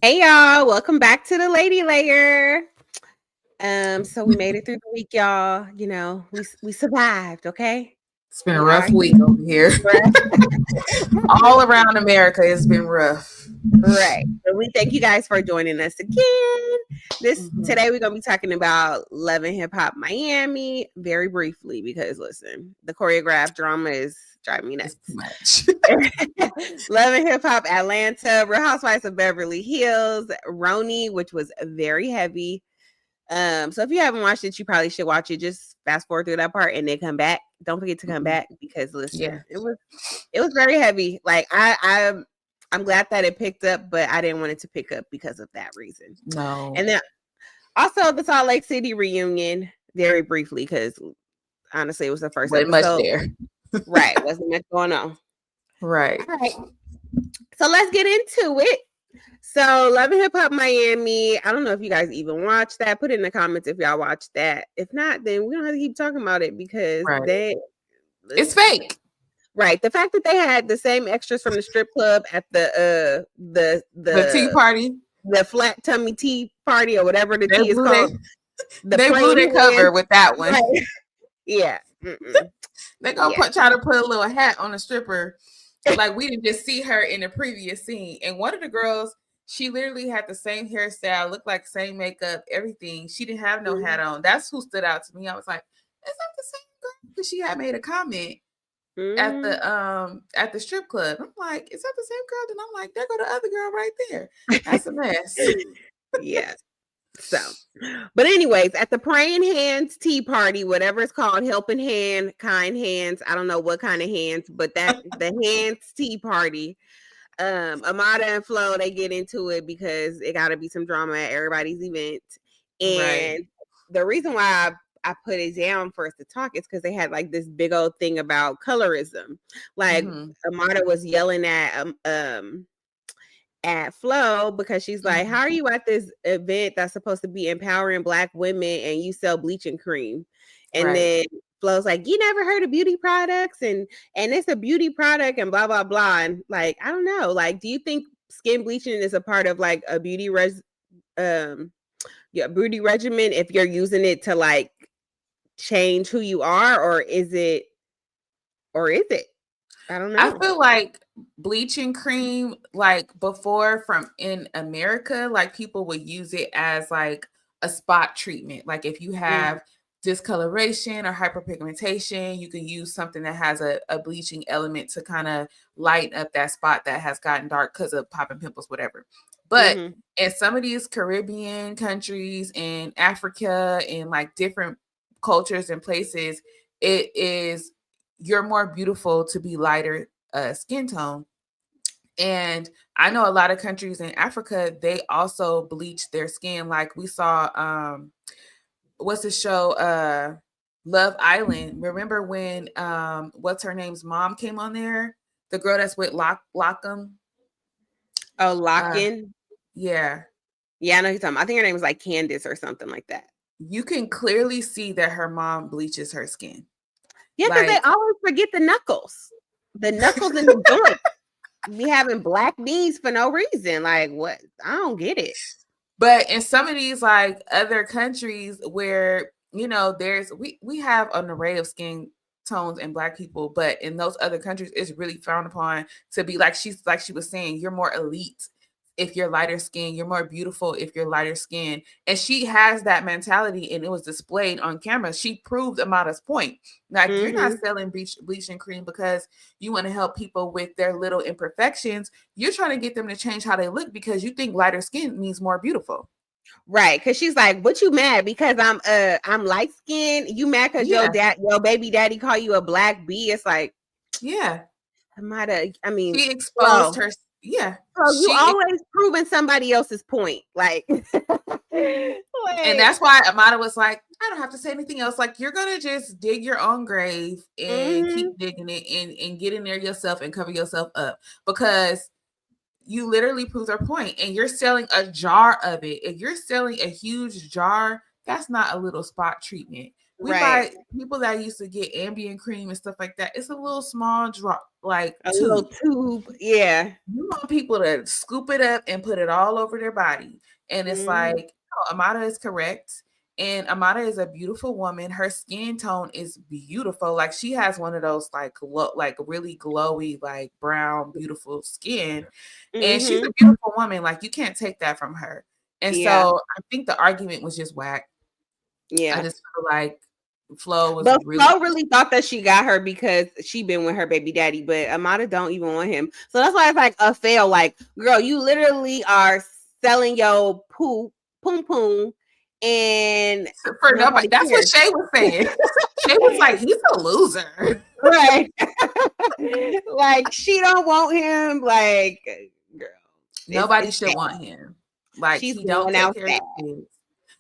Hey y'all, welcome back to the Lady Layer. So we made it through the week, y'all. We survived, okay? It's been a We are rough week over here. All around America, it's been rough. right. So we thank you guys for joining us again. This Mhm. today we're gonna be talking about Love and Hip Hop Miami very briefly because listen, the choreographed drama is driving me It's too nuts. much. Love and Hip Hop Atlanta, Real Housewives of Beverly Hills, RHONY, which was very heavy. So if you haven't watched it, you probably should watch it. Just fast forward through that part and then come back. Don't forget to come Mhm. back because Yeah. listen, it was very heavy. Like I'm glad that it picked up, but I didn't want it to pick up because of that reason. No. And then also the Salt Lake City reunion, very briefly, because honestly it was the first Wasn't much episode. there. Right, wasn't much going on. Right. All right, so let's get into it. So, Love and Hip Hop Miami. I don't know if you guys even watched that. Put it in the comments if y'all watched that. If not, then we don't have to keep talking about it because Right. they It's listen. fake. Right. The fact that they had the same extras from the strip club at the The Tea Party. the flat tummy tea party or whatever the They tea is blew called. their The they blew plain their cover hands. with that one. Right. Yeah. Mm-mm. They gonna Yeah. try to put a little hat on a stripper. Like we didn't just see her in the previous scene. And one of the girls, she literally had the same hairstyle, looked like same makeup, everything. She didn't have no hat on. That's who stood out to me. I was like, is that the same girl? Because she had made a comment Mm-hmm. at the strip club. I'm like, is that the same girl? Then I'm like, there go the other girl right there. That's a mess. Yeah. So, but anyways, at the praying hands tea party, whatever it's called, helping hand, kind hands, I don't know what kind of hands, but that the hands tea party, Amara and Flo, they get into it because it got to be some drama at everybody's event. Right. And the reason why I put it down for us to talk is because they had like this big old thing about colorism. Like Mm-hmm. Amara was yelling at Flo because she's like, "How are Mm-hmm. you at this event that's supposed to be empowering Black women and you sell bleaching cream?" And Right. then Flo's like, "You never heard of beauty products and it's a beauty product and blah blah blah." And like, I don't know. Like, do you think skin bleaching is a part of like a um beauty regimen if you're using it to like change who you are, or is it? I don't I know. feel like bleaching cream, like before from in America, like people would use it as like a spot treatment. Like if you Mm-hmm. have discoloration or hyperpigmentation, you can use something that has a bleaching element to kind of lighten up that spot that has gotten dark because of popping pimples, whatever. But Mm-hmm. in some of these Caribbean countries in Africa and like different cultures and places, it is you're more beautiful to be lighter skin tone. And I know a lot of countries in Africa, they also bleach their skin. Like we saw, what's the show? Love Island. Remember when what's her name's mom came on there? The girl that's with Lockham. Oh, Uh, lock-in. yeah. Yeah, I know who you're talking about. I think her name is like Candace or something like that. You can clearly see that her mom bleaches her skin. Yeah, because they Like always forget the knuckles. The knuckles and the joints. Be having black beans for no reason. Like what? I don't get it. but in some of these like other countries where there's we have an array of skin tones in Black people, but in those other countries it's really frowned upon to be like she was saying, you're more elite if you're lighter skin, you're more beautiful if you're lighter skin. And she has that mentality and it was displayed on camera. She proved Amada's point. Like you're not Mm-hmm. selling bleaching cream because you want to help people with their little imperfections. You're trying to get them to change how they look because you think lighter skin means more beautiful. Right. Cause she's like, what you mad? Because I'm light skinned. You mad because Yeah, your baby daddy call you a black bee? It's like yeah. I might have I mean, She exposed Flo. her. Yeah, Flo, you she always proving somebody else's point. Like and like that's why Amada was like, I don't have to say anything else. Like you're gonna just dig your own grave and mm-hmm. keep digging it and get in there yourself and cover yourself up because you literally proved her point and you're selling a jar of it. If you're selling a huge jar, that's not a little spot treatment. We buy people that used to get Ambien cream and stuff like that. It's a little small drop, like a tube. little tube. Yeah. You want people to scoop it up and put it all over their body. And it's like, oh, Amara is correct. And Amara is a beautiful woman. Her skin tone is beautiful. Like she has one of those like really glowy, like brown, beautiful skin. And she's a beautiful woman. Like you can't take that from her. And so I think the argument was just whack. Yeah. I just feel like Flo was Flo really thought that she got her because she been with her baby daddy, but Amara don't even want him. So that's why it's like a fail. Like, girl, you literally are selling your poom poom, and for nobody. That's what Shay was saying. Shay was like, he's a loser. Right. Like she don't want him. Like, girl. Nobody should want him. Like she's he don't take care of his kids.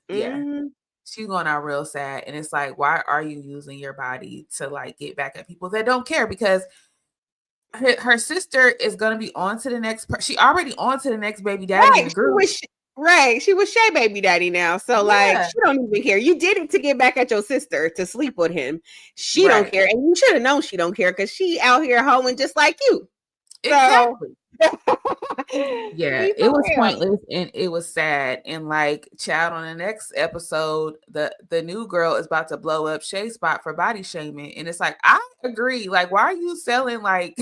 Yeah. She's going out real sad. And it's like, why are you using your body to like get back at people that don't care? Because her sister is going to be on to the next she already on to the next baby daddy in the group. She was Shay baby daddy now. So like she don't even care. You did it to get back at your sister to sleep with him. She don't care. And you should have known she don't care because she out here hoeing just like you. Exactly. Yeah, it was pointless and it was sad. And like, child, on the next episode, the new girl is about to blow up Shay's spot for body shaming. And it's like, I agree. Like, why are you selling like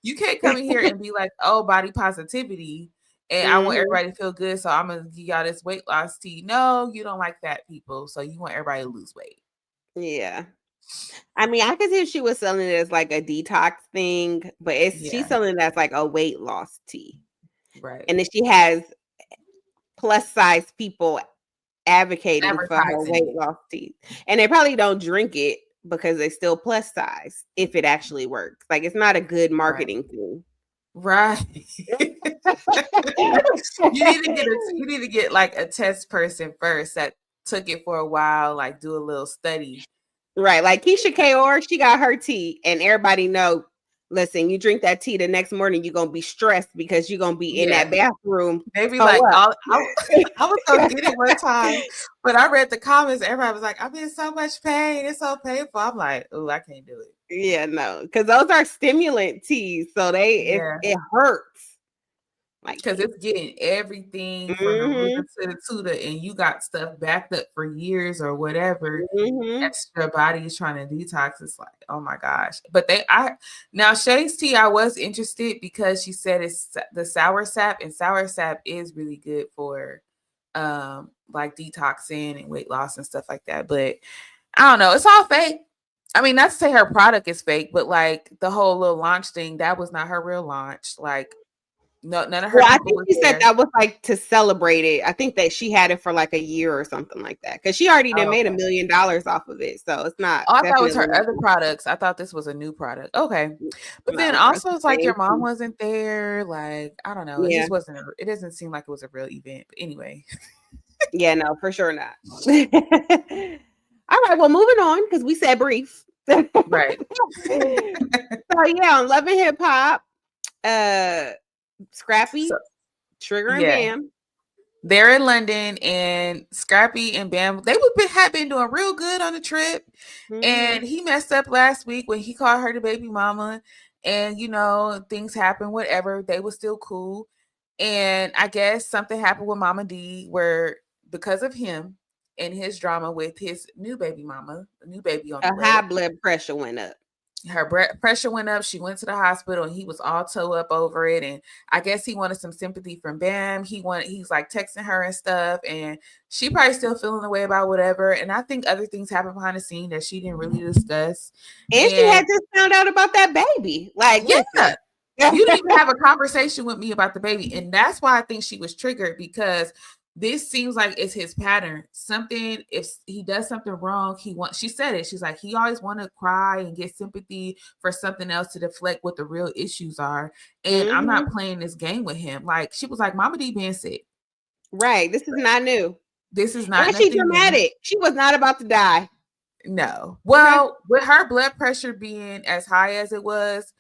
you can't come in here and be like, oh, body positivity. And I want everybody to feel good. So I'm gonna give y'all this weight loss tea. No, you don't like that, people. So you want everybody to lose weight. Yeah. I mean, I could see if she was selling it as like a detox thing, but she's selling it as like a weight loss tea. Right. And then she has plus size people advocating for her weight loss tea. And they probably don't drink it because they're still plus size if it actually works. Like it's not a good marketing thing. Right. you need to get like a test person first that took it for a while, like do a little study. Right. Like Keisha Kaur, she got her tea and everybody know, listen, you drink that tea the next morning, you're going to be stressed because you're going to be in that bathroom. They be like, I was going to get it one time, but I read the comments. Everybody was like, I'm in so much pain. It's so painful. I'm like, oh, I can't do it. Yeah, no, because those are stimulant teas. So it hurts. Like, because it's getting everything from the rooter to the tutor, and you got stuff backed up for years or whatever. Your body is trying to detox. It's like, oh my gosh. But now Shay's tea, I was interested because she said it's the sour sap, and sour sap is really good for like detoxing and weight loss and stuff like that. But I don't know, it's all fake. I mean, not to say her product is fake, but like the whole little launch thing, that was not her real launch. Like, no, none of her. I think she said that was like to celebrate it. I think that she had it for like a year or something like that because she already made $1 million off of it. So it's not. Oh, I thought it was her other products. I thought this was a new product. Okay, but then also it's like your mom wasn't there. Like, I don't know. It just wasn't. It doesn't seem like it was a real event. But anyway. Yeah, no, for sure not. All right, well, moving on because we said brief. Right. So yeah, on Love and Hip Hop, Scrappy, Trigger and Bam. They're in London, and Scrappy and Bam, they had been doing real good on the trip. And he messed up last week when he called her the baby mama. And, you know, things happen, whatever. They were still cool. And I guess something happened with Mama D where because of him and his drama with his new baby mama, the new baby on the way, high blood pressure went up. Her pressure went up. She went to the hospital and he was all toe up over it. And I guess he wanted some sympathy from Bam. He's like texting her and stuff. And she probably still feeling the way about whatever. And I think other things happened behind the scene that she didn't really discuss. And she had just found out about that baby. Like, yeah. You didn't even have a conversation with me about the baby. And that's why I think she was triggered, because this seems like it's his pattern. Something, if he does something wrong, she said it. She's like, he always want to cry and get sympathy for something else to deflect what the real issues are. And I'm not playing this game with him. Like, she was like, Mama D being sick. Right. This is not new. This is not. And she dramatic. She was not about to die. No. Well, with her blood pressure being as high as it was,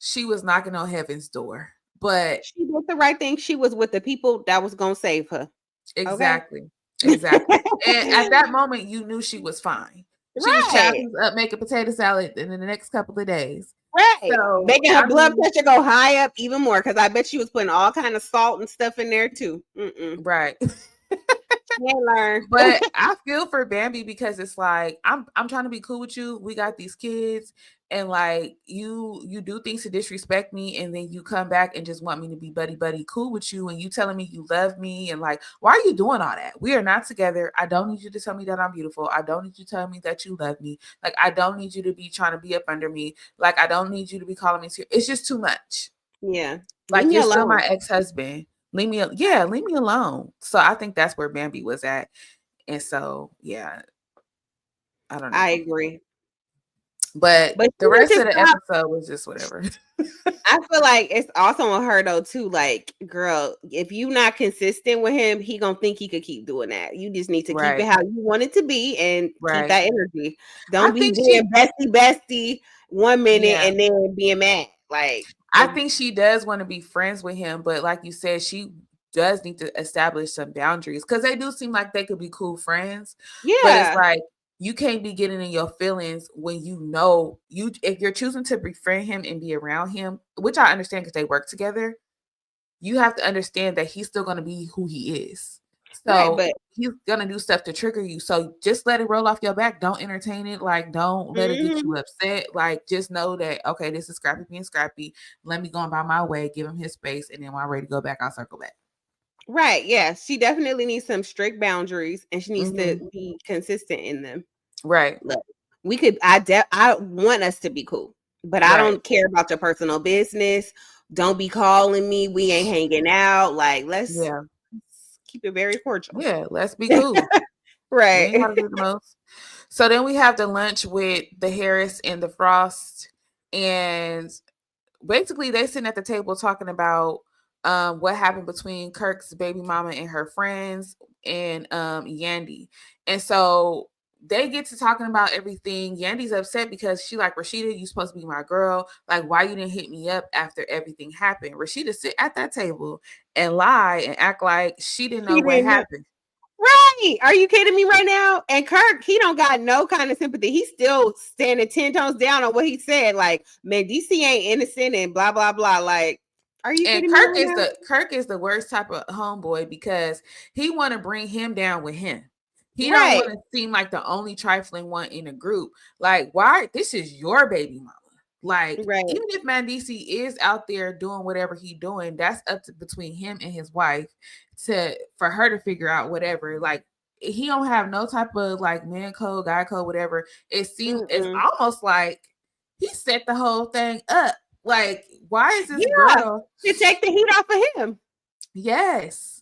she was knocking on heaven's door. But she did the right thing. She was with the people that was going to save her. Exactly. Okay? Exactly. And at that moment, you knew she was fine. She was Right. chopping up making potato salad in the next couple of days. Right. So Making her blood pressure go high up even more because I bet she was putting all kind of salt and stuff in there too. Right. Can't learn. But I feel for Bambi because it's like I'm trying to be cool with you. We got these kids, and like you do things to disrespect me, and then you come back and just want me to be buddy cool with you, and you telling me you love me, and like, why are you doing all that? We are not together. I don't need you to tell me that I'm beautiful. I don't need you to tell me that you love me. Like, I don't need you to be trying to be up under me. Like, I don't need you to be calling me. It's just too much. Yeah. Like, Leave me you're alone. still my ex-husband. Leave me alone. So I think that's where Bambi was at. And so, yeah, I don't know. I agree. But the rest of the episode was just whatever. I feel like it's also on her though too. Like, girl, if you not consistent with him, he gonna think he could keep doing that. You just need to keep it how you want it to be and keep that energy. Don't be being bestie 1 minute and then being mad. Like, I think she does want to be friends with him, but like you said, she does need to establish some boundaries because they do seem like they could be cool friends. Yeah, but it's like you can't be getting in your feelings when you know if you're choosing to befriend him and be around him, which I understand because they work together. You have to understand that he's still going to be who he is. So but he's going to do stuff to trigger you. So just let it roll off your back. Don't entertain it. Like, don't let it get you upset. Like, just know that, okay, this is Scrappy being Scrappy. Let me go on by my way, give him his space. And then when I'm ready to go back, I'll circle back. Right. Yeah. She definitely needs some strict boundaries and she needs to be consistent in them. Right. Look, we could, I want us to be cool, but I don't care about your personal business. Don't be calling me. We ain't hanging out. Like, let's keep it very cordial. Yeah. Let's be cool. Right. We ain't gotta do the most. So then we have the lunch with the Harris and the Frost. And basically they sitting at the table talking about what happened between Kirk's baby mama and her friends and Yandy. And so they get to talking about everything. Yandy's upset because she like, Rasheeda, you supposed to be my girl. Like, why you didn't hit me up after everything happened? Rasheeda sit at that table and lie and act like she didn't know what happened. Right. Are you kidding me right now? And Kirk, he don't got no kind of sympathy. He's still standing 10 toes down on what he said. Like, Mendeecees ain't innocent and blah, blah, blah. Like, are you kidding Kirk me? Right Kirk is the worst type of homeboy because he want to bring him down with him. He don't want to seem like the only trifling one in the group. Like, why? This is your baby mama. Like, even if Mendeecees is out there doing whatever he doing, that's up to between him and his wife for her to figure out whatever. Like, he don't have no type of like man code, guy code, whatever. It seems it's almost like he set the whole thing up. Like, why is this girl to take the heat off of him? Yes.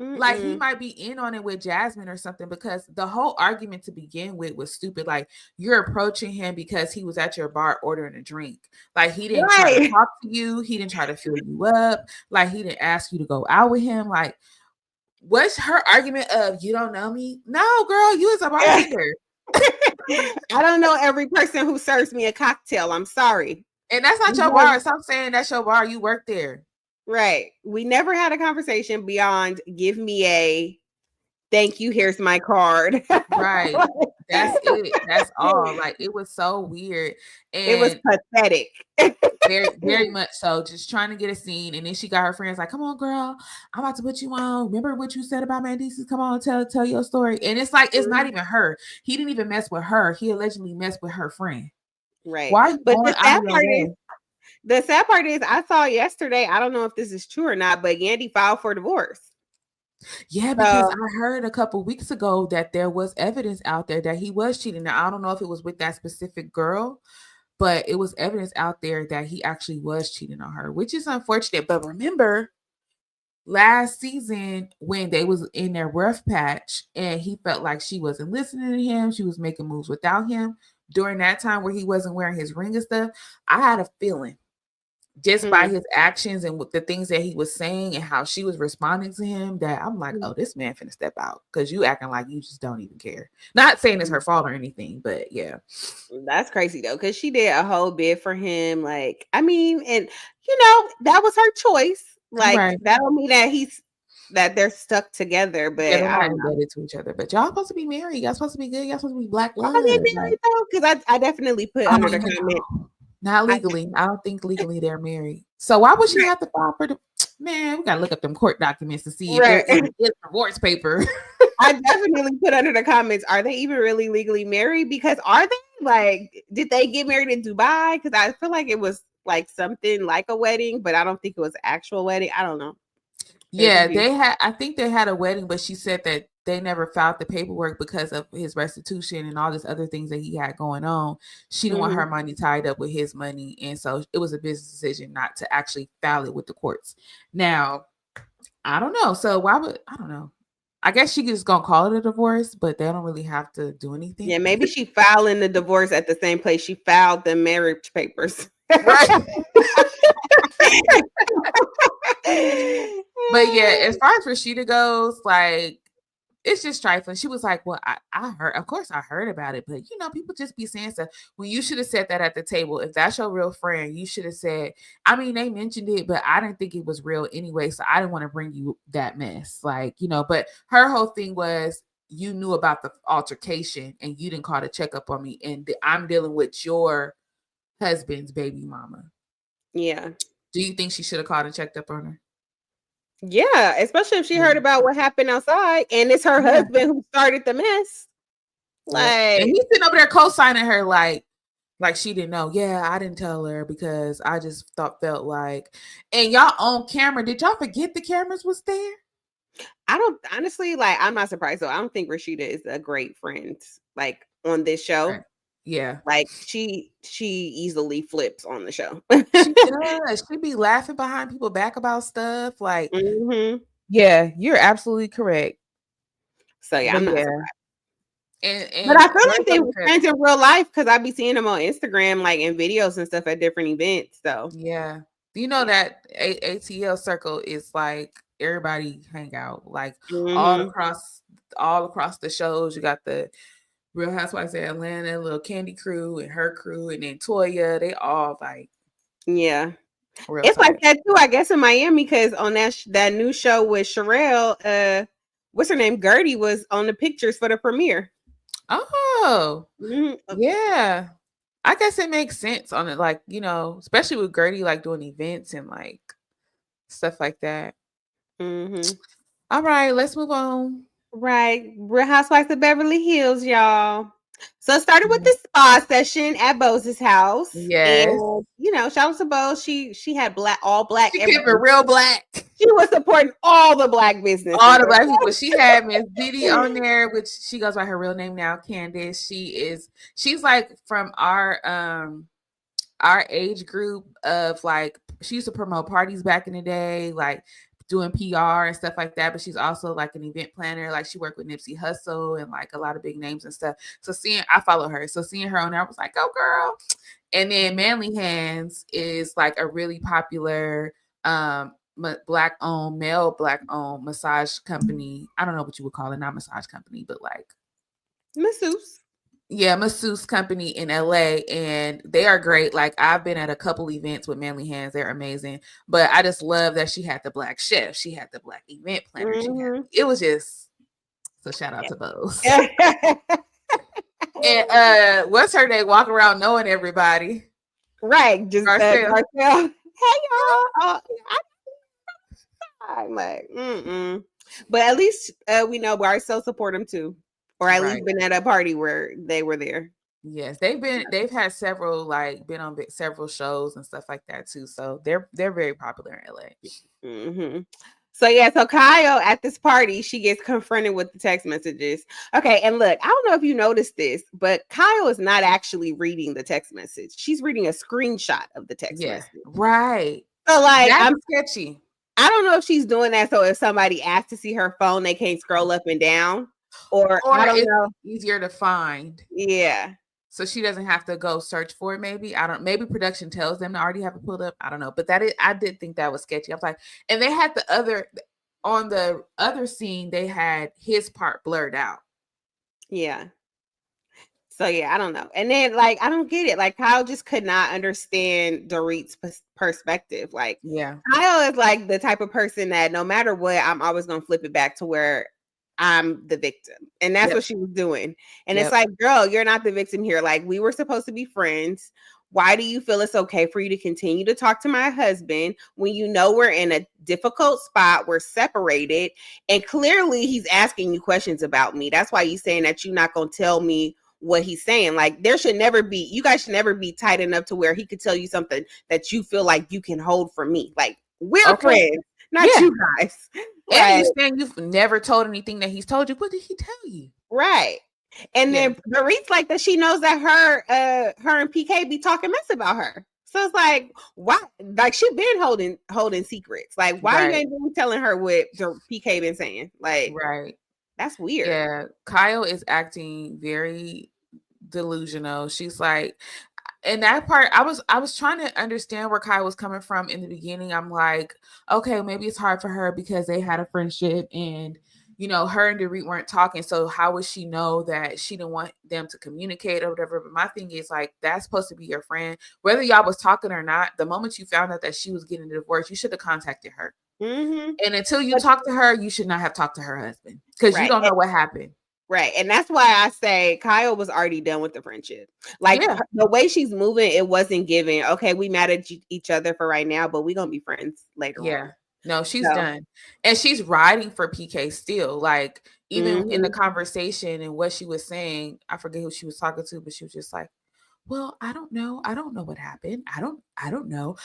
Like, he might be in on it with Jasmine or something because the whole argument to begin with was stupid. Like, you're approaching him because he was at your bar ordering a drink. Like, he didn't try to talk to you. He didn't try to fill you up. Like, he didn't ask you to go out with him. Like, what's her argument of, you don't know me? No, girl, you is a bartender. I don't know every person who serves me a cocktail. I'm sorry. And that's not your bar. Stop saying that's your bar. You work there. Right. We never had a conversation beyond give me a thank you. Here's my card. Right. That's it. That's all. Like, it was so weird. And it was pathetic. very, very much so. Just trying to get a scene. And then she got her friends like, come on, girl. I'm about to put you on. Remember what you said about Mendeecees? Come on, tell your story. And it's like, it's not even her. He didn't even mess with her. He allegedly messed with her friend. Right. Why are you but the sad part is I saw yesterday, I don't know if this is true or not, but Yandy filed for divorce. Yeah, because I heard a couple weeks ago that there was evidence out there that he was cheating. Now, I don't know if it was with that specific girl, but it was evidence out there that he actually was cheating on her, which is unfortunate. But remember, last season when they was in their rough patch and he felt like she wasn't listening to him, she was making moves without him during that time where he wasn't wearing his ring and stuff, I had a feeling just by his actions and with the things that he was saying and how she was responding to him that I'm like, oh, this man finna step out because you acting like you just don't even care. Not saying it's her fault or anything, but yeah. That's crazy though, because she did a whole bid for him. Like, I mean, and you know, that was her choice. Like, that don't mean that he's that they're stuck together, but Yeah, they're I not don't know. indebted to each other. But y'all supposed to be married. Y'all supposed to be good. Y'all supposed to be black Are love. they Like, married though? Because I definitely put under the comment. not legally. I don't think legally they're married. So why would she have to file for the man? We gotta look up them court documents to see if there Right. is a divorce paper. I definitely put under the comments, are they even really legally married? Because are they like, did they get married in Dubai? Because I feel like it was like something like a wedding, but I don't think it was an actual wedding. I don't know. Yeah, they had. I think they had a wedding, but she said that they never filed the paperwork because of his restitution and all this other things that he had going on. She didn't want her money tied up with his money, and so it was a business decision not to actually file it with the courts. Now, I don't know. So why would I don't know? I guess she just gonna call it a divorce, but they don't really have to do anything. Yeah, maybe she filing the divorce at the same place she filed the marriage papers. Right. But yeah, as far as Rasheeda goes, like it's just trifling. She was like, well, I heard, of course I heard about it, but you know, people just be saying stuff. Well, you should have said that at the table. If that's your real friend, you should have said, I mean, they mentioned it, but I didn't think it was real anyway. So I didn't want to bring you that mess. Like, you know, but her whole thing was you knew about the altercation and you didn't call to check up on me. And I'm dealing with your husband's baby mama. Yeah. Do you think she should have called and checked up on her? Yeah, especially if she heard about what happened outside and it's her husband who started the mess. Like, and he's sitting over there co-signing her like she didn't know. Yeah, I didn't tell her because I just felt like, and y'all on camera. Did y'all forget the cameras was there? I don't honestly like. I'm not surprised though. I don't think Rasheeda is a great friend like on this show. Right. Yeah, like she easily flips on the show. She does. She be laughing behind people back about stuff. Like, yeah, you're absolutely correct. So yeah, but I'm not yeah. surprised. And But I feel like they were friends in real life because I be seeing them on Instagram, like in videos and stuff at different events. So yeah, do you know that ATL circle is like everybody hang out, like all across the shows. You got the Real Housewives of Atlanta, little Candy crew and her crew, and then Toya. They all like, yeah, it's tight. Like that too. I guess in Miami because on that new show with Sherelle, what's her name? Gertie was on the pictures for the premiere. Oh, yeah. I guess it makes sense on it, like, you know, especially with Gertie like doing events and like stuff like that. All right, let's move on. Right, Real Housewives of Beverly Hills, y'all. So it started with the spa session at Bose's house. Yes. And, you know, shout out to Bose. She had all black. She kept it real black. She was supporting all the black businesses. All the black people. She had Miss Diddy on there, which she goes by her real name now, Candace. She's like from our age group of like, she used to promote parties back in the day, like doing PR and stuff like that. But she's also like an event planner. Like she worked with Nipsey Hussle and like a lot of big names and stuff. So I follow her. So seeing her on there, I was like, oh girl. And then Manly Hands is like a really popular male black owned massage company. I don't know what you would call it, not massage company, but like masseuse. Yeah, masseuse company in LA, and they are great. Like I've been at a couple events with Manly Hands; they're amazing. But I just love that she had the black chef, she had the black event planner. It was just so shout out to those. And what's her name? Walk around knowing everybody, right? Just Garcelle. Hey y'all. I'm like, but at least we know Garcelle support them too, or at least been at a party where they were there. Yes, they've had several, like been on several shows and stuff like that too. So they're very popular in LA. So yeah, so Kyle at this party, she gets confronted with the text messages. Okay, and look, I don't know if you noticed this, but Kyle is not actually reading the text message. She's reading a screenshot of the text message. Right. So like, I'm sketchy. I don't know if she's doing that so if somebody asks to see her phone, they can't scroll up and down, or I don't know. Easier to find. Yeah. So she doesn't have to go search for it. Maybe production tells them to already have it pulled up. I don't know. But I did think that was sketchy. I was like, and they had on the other scene, they had his part blurred out. Yeah. So yeah, I don't know. And then like I don't get it. Like Kyle just could not understand Dorit's perspective. Like Yeah. Kyle is like the type of person that no matter what, I'm always gonna flip it back to where I'm the victim. And that's Yep. what she was doing. And it's Yep. like, girl, you're not the victim here. Like we were supposed to be friends. Why do you feel it's okay for you to continue to talk to my husband when you know we're in a difficult spot? We're separated. And clearly he's asking you questions about me. That's why he's saying that you're not gonna tell me what he's saying. Like there should never be, you guys should never be tight enough to where he could tell you something that you feel like you can hold from me. Like we're friends, not you guys. And Right. you're saying you've never told anything that he's told you. What did he tell you? Right. And then Dorit's like that she knows that her and PK be talking mess about her. So it's like, why? Like she been holding secrets. Like why you ain't been telling her what PK been saying? Like that's weird. Yeah, Kyle is acting very delusional. She's like, and that part, I was trying to understand where Kyle was coming from in the beginning. I'm like, okay, maybe it's hard for her because they had a friendship and you know, her and Dorit weren't talking. So how would she know that she didn't want them to communicate or whatever? But my thing is like, that's supposed to be your friend. Whether y'all was talking or not, the moment you found out that she was getting a divorce, you should have contacted her. And until you talk to her, you should not have talked to her husband because you don't know what happened. Right. And that's why I say Kyle was already done with the friendship. Like the way she's moving, it wasn't giving, okay, we mad at each other for right now, but we're going to be friends later on. No, she's done. And she's riding for PK still. Like, even in the conversation and what she was saying, I forget who she was talking to, but she was just like, well, I don't know. I don't know what happened. I don't know.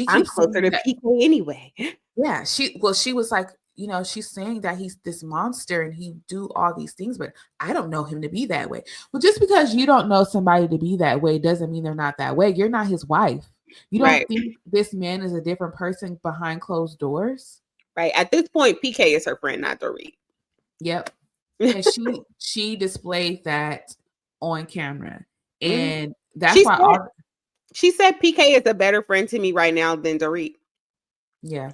I'm closer to PK anyway. Yeah. She was like, you know, she's saying that he's this monster and he do all these things, but I don't know him to be that way. Well, just because you don't know somebody to be that way doesn't mean they're not that way. You're not his wife. You don't think this man is a different person behind closed doors? Right. At this point, PK is her friend, not Dorit. Yep. And she displayed that on camera. And that's why she said PK is a better friend to me right now than Dorit. Yeah.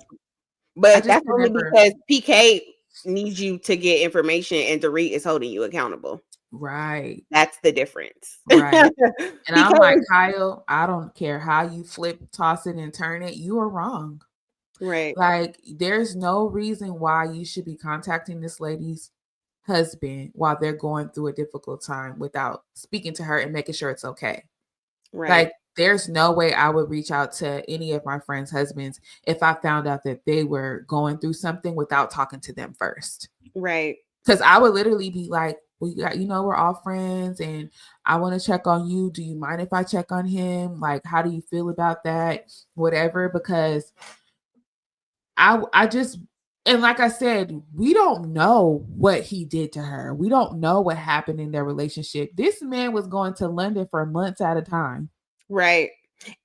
But that's only because PK needs you to get information and Dorit is holding you accountable. Right. That's the difference. Right. And I'm like, Kyle, I don't care how you flip, toss it, and turn it. You are wrong. Right. Like, there's no reason why you should be contacting this lady's husband while they're going through a difficult time without speaking to her and making sure it's okay. Right. Like, there's no way I would reach out to any of my friends' husbands if I found out that they were going through something without talking to them first. Right. Because I would literally be like, you know, we're all friends and I want to check on you. Do you mind if I check on him? Like, how do you feel about that? Whatever. Because I just, and like I said, we don't know what he did to her. We don't know what happened in their relationship. This man was going to London for months at a time. Right.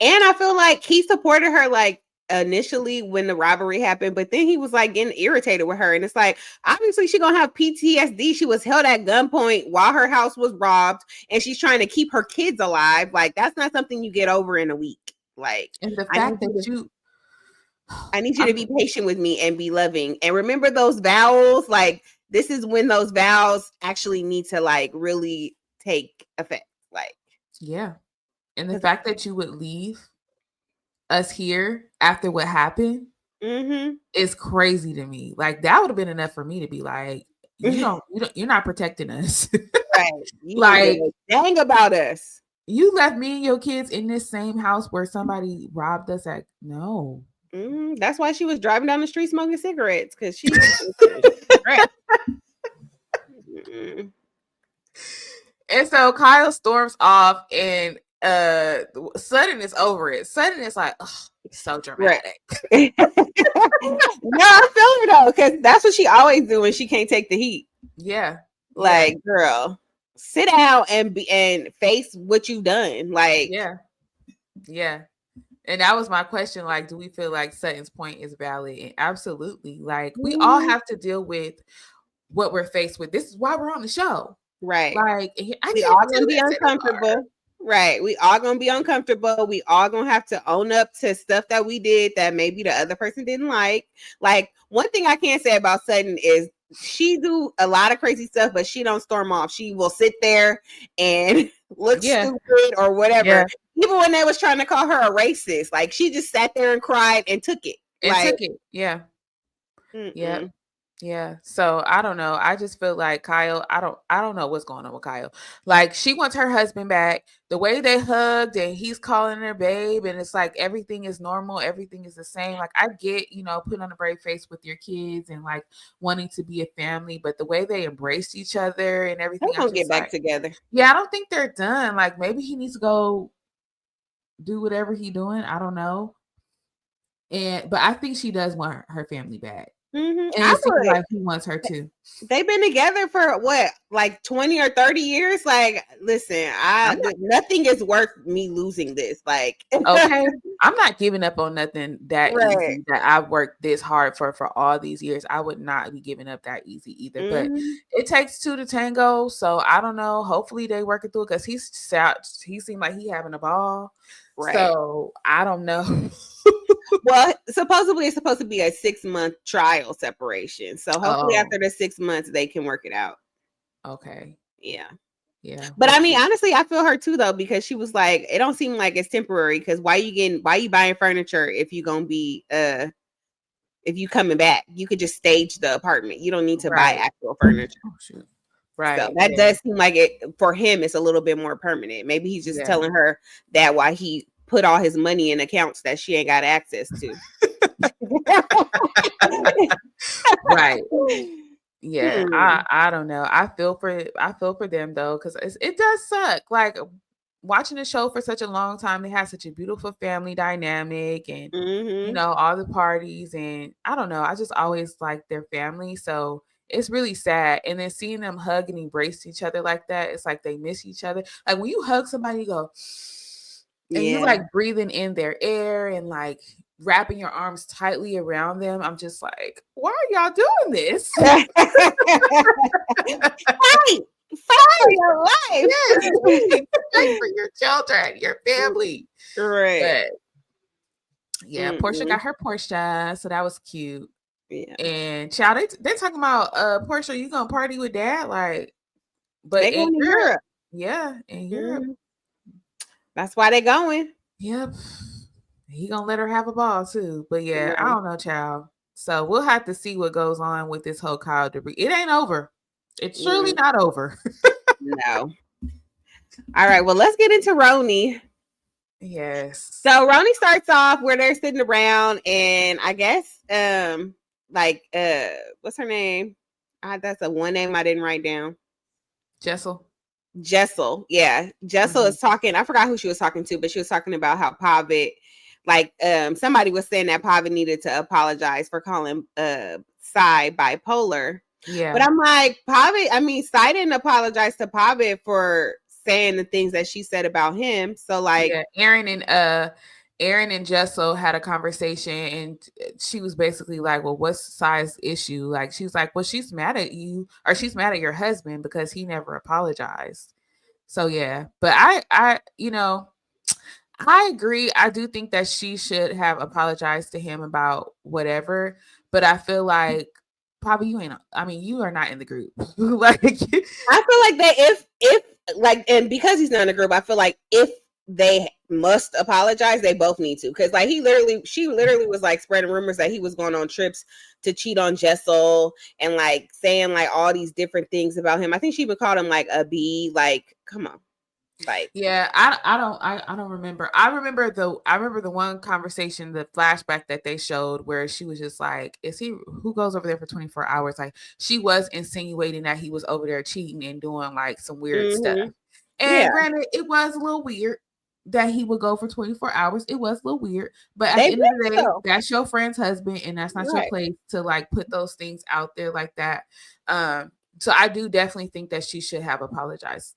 And I feel like he supported her like initially when the robbery happened, but then he was like getting irritated with her. And it's like, obviously she gonna have PTSD. She was held at gunpoint while her house was robbed and she's trying to keep her kids alive. Like that's not something you get over in a week. Like, and the fact I need you to be patient with me and be loving. And remember those vows. Like this is when those vows actually need to like really take effect. Like, yeah. And the fact that you would leave us here after what happened is crazy to me. Like that would have been enough for me to be like, you're not protecting us. Right. Like dang about us. You left me and your kids in this same house where somebody robbed us at no. That's why she was driving down the street smoking cigarettes because she And so Kyle storms off and Sutton is over it. Sutton is like, oh, so dramatic. Right. No, I feel her though, because that's what she always do when she can't take the heat. Yeah. Like, girl, sit down and face what you've done. Like, yeah. And that was my question. Like, do we feel like Sutton's point is valid? And absolutely. Like, we all have to deal with what we're faced with. This is why we're on the show. Right. Like, we all gonna be uncomfortable. Right. We all gonna be uncomfortable. We all gonna have to own up to stuff that we did that maybe the other person didn't like. Like, one thing I can't say about Sutton is she do a lot of crazy stuff, but she don't storm off. She will sit there and look stupid or whatever. Yeah. Even when they was trying to call her a racist, like she just sat there and cried and took it. Yeah. Yeah. Yeah. So I don't know. I just feel like Kyle, I don't know what's going on with Kyle. Like she wants her husband back. The way they hugged and he's calling her babe, and it's like everything is normal, everything is the same. Like I get, putting on a brave face with your kids and like wanting to be a family, but the way they embraced each other and everything, they don't get back together. Yeah, I don't think they're done. Like maybe he needs to go do whatever he's doing. I don't know. But I think she does want her family back. And it seems like he wants her too. They've been together for what, like 20 or 30 years? Like, listen, nothing is worth me losing this. Like, okay, I'm not giving up on nothing that easy that I've worked this hard for all these years. I would not be giving up that easy either. But it takes two to tango. So I don't know. Hopefully they work it through because he seemed like he having a ball. Right. So I don't know. Well, supposedly it's supposed to be a 6-month trial separation. So hopefully after the 6 months they can work it out. Okay. Yeah. Yeah. But I mean, honestly, I feel her too though, because she was like, it don't seem like it's temporary, because why you buying furniture if you gonna be if you coming back? You could just stage the apartment. You don't need to buy actual furniture. Oh, shoot. Right. So that does seem like it for him, it's a little bit more permanent. Maybe he's just telling her that why he put all his money in accounts that she ain't got access to. Right. Yeah. I don't know. I feel for them though, because it does suck. Like watching the show for such a long time, they have such a beautiful family dynamic and all the parties, and I don't know. I just always like their family. So it's really sad. And then seeing them hug and embrace each other like that, it's like they miss each other. Like when you hug somebody, you go, and you're like breathing in their air and like wrapping your arms tightly around them. I'm just like, why are y'all doing this? Fight for your life. Yes. Fight for your children, your family. Right. But yeah, Portia got her Porsche, so that was cute. Yeah. And child, they talking about Portia, you gonna party with dad? Like, but they going to Europe. Yeah, in Europe. That's why they going. Yep. He gonna let her have a ball too. But yeah, I don't know, child. So we'll have to see what goes on with this whole Kyle debris. It ain't over. It's surely not over. No. All right. Well, let's get into RHONY. Yes. So RHONY starts off where they're sitting around, and I guess what's her name? That's a one name I didn't write down. Jessel. Yeah. Jessel is talking. I forgot who she was talking to, but she was talking about how Pavita, like somebody was saying that Pavita needed to apologize for calling Sai bipolar. Yeah. But I'm like, Pavita, I mean, Sai didn't apologize to Pavita for saying the things that she said about him. So like Aaron and Jessel had a conversation, and she was basically like, well, what's Sai's issue? Like, she's like, well, she's mad at you, or she's mad at your husband because he never apologized. So yeah, but I agree. I do think that she should have apologized to him about whatever, but I feel like probably you are not in the group. Like, I feel like that if like, and because he's not in the group, I feel like if they must apologize, they both need to, because like she literally was like spreading rumors that he was going on trips to cheat on Jessel and like saying like all these different things about him. I think she even called him like a B. Like, come on. Like, yeah, I don't remember. I remember the one conversation, the flashback that they showed where she was just like, is he who goes over there for 24 hours? Like, she was insinuating that he was over there cheating and doing like some weird stuff. And granted, it was a little weird that he would go for 24 hours. It was a little weird, but at the end of the day, that's your friend's husband, and that's not your place to like put those things out there like that. So I do definitely think that she should have apologized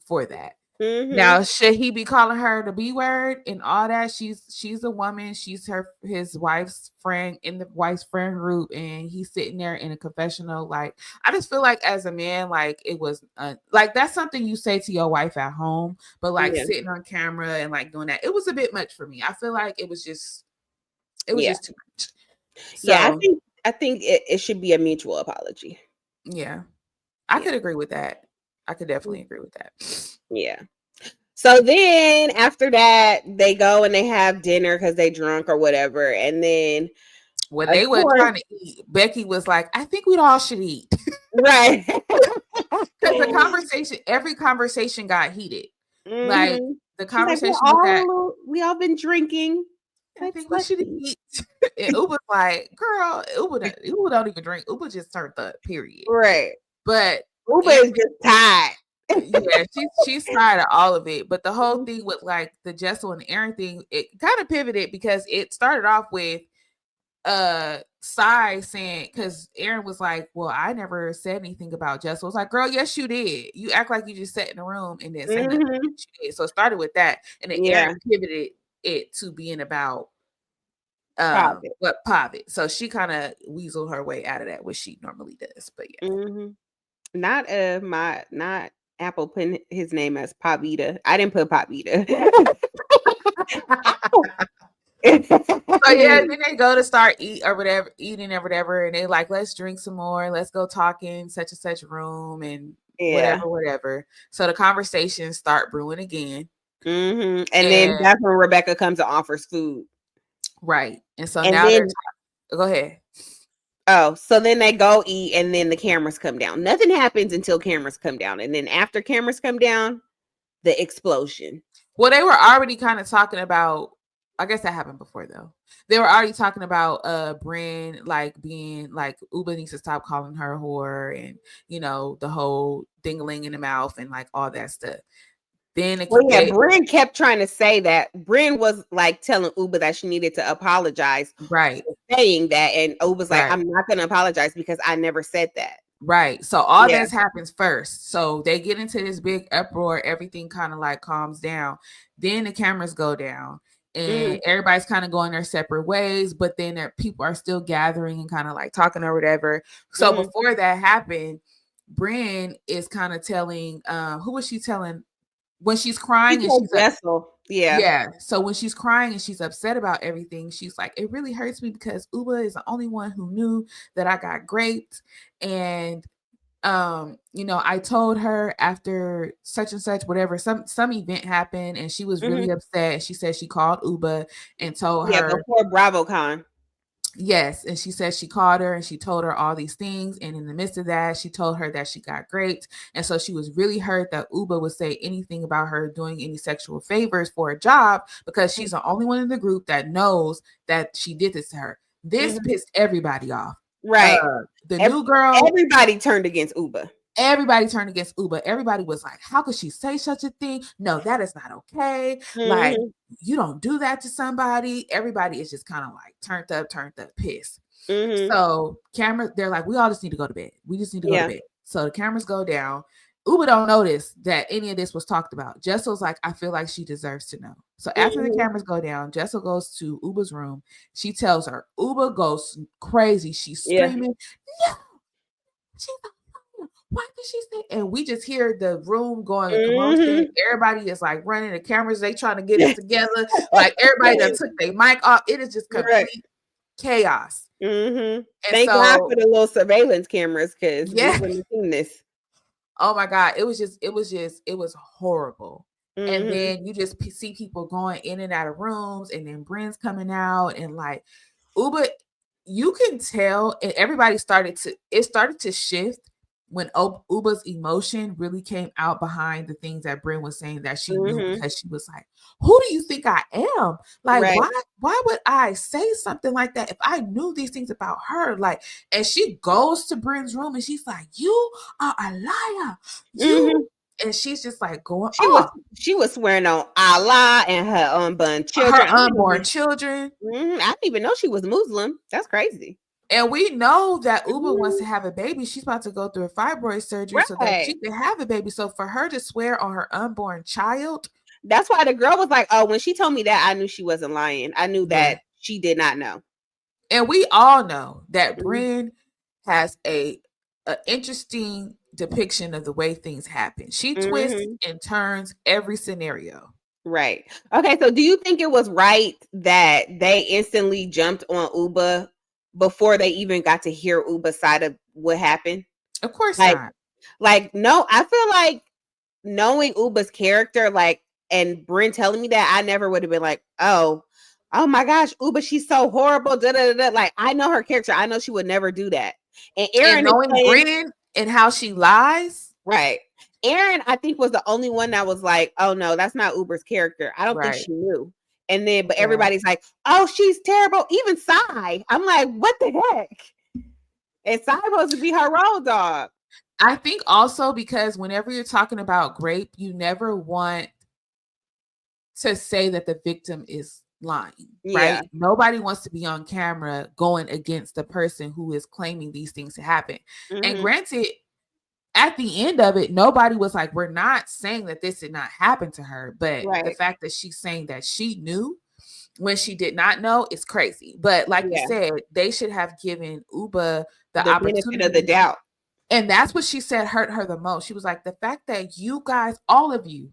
for that. Now, should he be calling her the B word and all that? She's a woman. She's his wife's friend in the wife's friend group, and he's sitting there in a confessional. Like, I just feel like as a man, like it was like that's something you say to your wife at home, but like sitting on camera and like doing that, it was a bit much for me. I feel like it was just too much. So, yeah, I think it should be a mutual apology. Yeah. I could agree with that. I could definitely agree with that. Yeah. So then after that, they go and they have dinner because they drunk or whatever. And then when they were trying to eat, Becky was like, I think we all should eat. Right. Because the conversation, every conversation got heated. Like the She's like, conversation was that we all been drinking. I think we should eat. And Uba's like, girl, Uba don't even drink. Uba just turned up, period. Right. But Uba is just tired. Yeah, she's tired of all of it. But the whole thing with like the Jessel and Aaron thing, it kind of pivoted because it started off with Sai saying, because Aaron was like, well, I never said anything about Jessel. I was like, girl, yes, you did. You act like you just sat in the room and then say nothing. You did. So it started with that. And then Aaron pivoted it to being about Pavit. So she kind of weaseled her way out of that, which she normally does. But yeah. Not Apple putting his name as Pavita. I didn't put Pavita. So yeah, then they go to start eating or whatever, and they like, let's drink some more, let's go talk in such and such room and whatever. So the conversations start brewing again. And then that's when Rebecca comes and offers food. Right. And so now they're go ahead. Oh, so then they go eat and then the cameras come down. Nothing happens until cameras come down. And then after cameras come down, the explosion. Well, they were already kind of talking about, I guess that happened before though. They were already talking about Brynn like being like Uba needs to stop calling her a whore and you know the whole dingling in the mouth and like all that stuff. Then Brynn kept trying to say that. Brynn was like telling Uba that she needed to apologize, right? Saying that, and Uba's like, I'm not going to apologize because I never said that. Right. So all this happens first. So they get into this big uproar. Everything kind of like calms down. Then the cameras go down. And everybody's kind of going their separate ways, but then people are still gathering and kind of like talking or whatever. So before that happened, Brynn is kind of telling, who was she telling? When she's crying and she's Jessel. So when she's crying and she's upset about everything, she's like, it really hurts me because Uba is the only one who knew that I got raped. And you know, I told her after such and such, whatever, some event happened and she was really upset. She said she called Uba and told her before BravoCon. Yes. And she said she called her and she told her all these things. And in the midst of that, she told her that she got raped. And so she was really hurt that Uba would say anything about her doing any sexual favors for a job because she's the only one in the group that knows that she did this to her. This pissed everybody off. Right. New girl. Everybody turned against Uba. Everybody turned against Uba. Everybody was like, how could she say such a thing? No, that is not okay. Like, you don't do that to somebody. Everybody is just kind of like turned up, pissed. So they're like, we all just need to go to bed. We just need to go to bed. So the cameras go down. Uba don't notice that any of this was talked about. Jessel's like, I feel like she deserves to know. So after the cameras go down, Jessel goes to Uba's room. She tells her, Uba goes crazy. She's screaming, no, she's why did she say? And we just hear the room going commotion. Everybody is like running the cameras. They trying to get it together. Like everybody that took their mic off. It is just complete chaos. And thank God for the little surveillance cameras because we wouldn't have seen this. Oh my God. It was horrible. And then you just see people going in and out of rooms and then Brynns coming out and like Uba, you can tell and everybody started to shift when Uba's emotion really came out behind the things that Brynn was saying that she knew because she was like, who do you think I am? Like, why would I say something like that if I knew these things about her? Like, and she goes to Brynn's room and she's like, you are a liar. And she's just like going She was swearing on Allah and her unborn children. I didn't even know she was Muslim. That's crazy. And we know that Uba wants to have a baby. She's about to go through a fibroid surgery so that she can have a baby. So for her to swear on her unborn child. That's why the girl was like, oh, when she told me that, I knew she wasn't lying. I knew that she did not know. And we all know that Brynn has a interesting depiction of the way things happen. She twists and turns every scenario. Right. Okay. So do you think it was right that they instantly jumped on Uba before they even got to hear Uba's side of what happened? Of course Like, not. no, I feel like knowing Uba's character, like, and Bryn telling me that, I never would have been like, oh my gosh, Uba, she's so horrible. Da, da, da, da. Like, I know her character. I know she would never do that. And And Aaron knowing explained, Brynn and how she lies. right. Aaron, I think, was the only one that was like, oh no, that's not Uber's character. I don't think Right. she knew. And then, but Yeah. everybody's like, oh, she's terrible. Even Sai. I'm like, what the heck? And Sai supposed to be her road dog. I think also because whenever you're talking about Grape, you never want to say that the victim is lying, Yeah. right? Nobody wants to be on camera going against the person who is claiming these things to happen. And granted, at the end of it, nobody was like, we're not saying that this did not happen to her, but the fact that she's saying that she knew when she did not know is crazy. But like you said, they should have given Uba the opportunity benefit of the doubt. And that's what she said hurt her the most. She was like, the fact that you guys, all of you,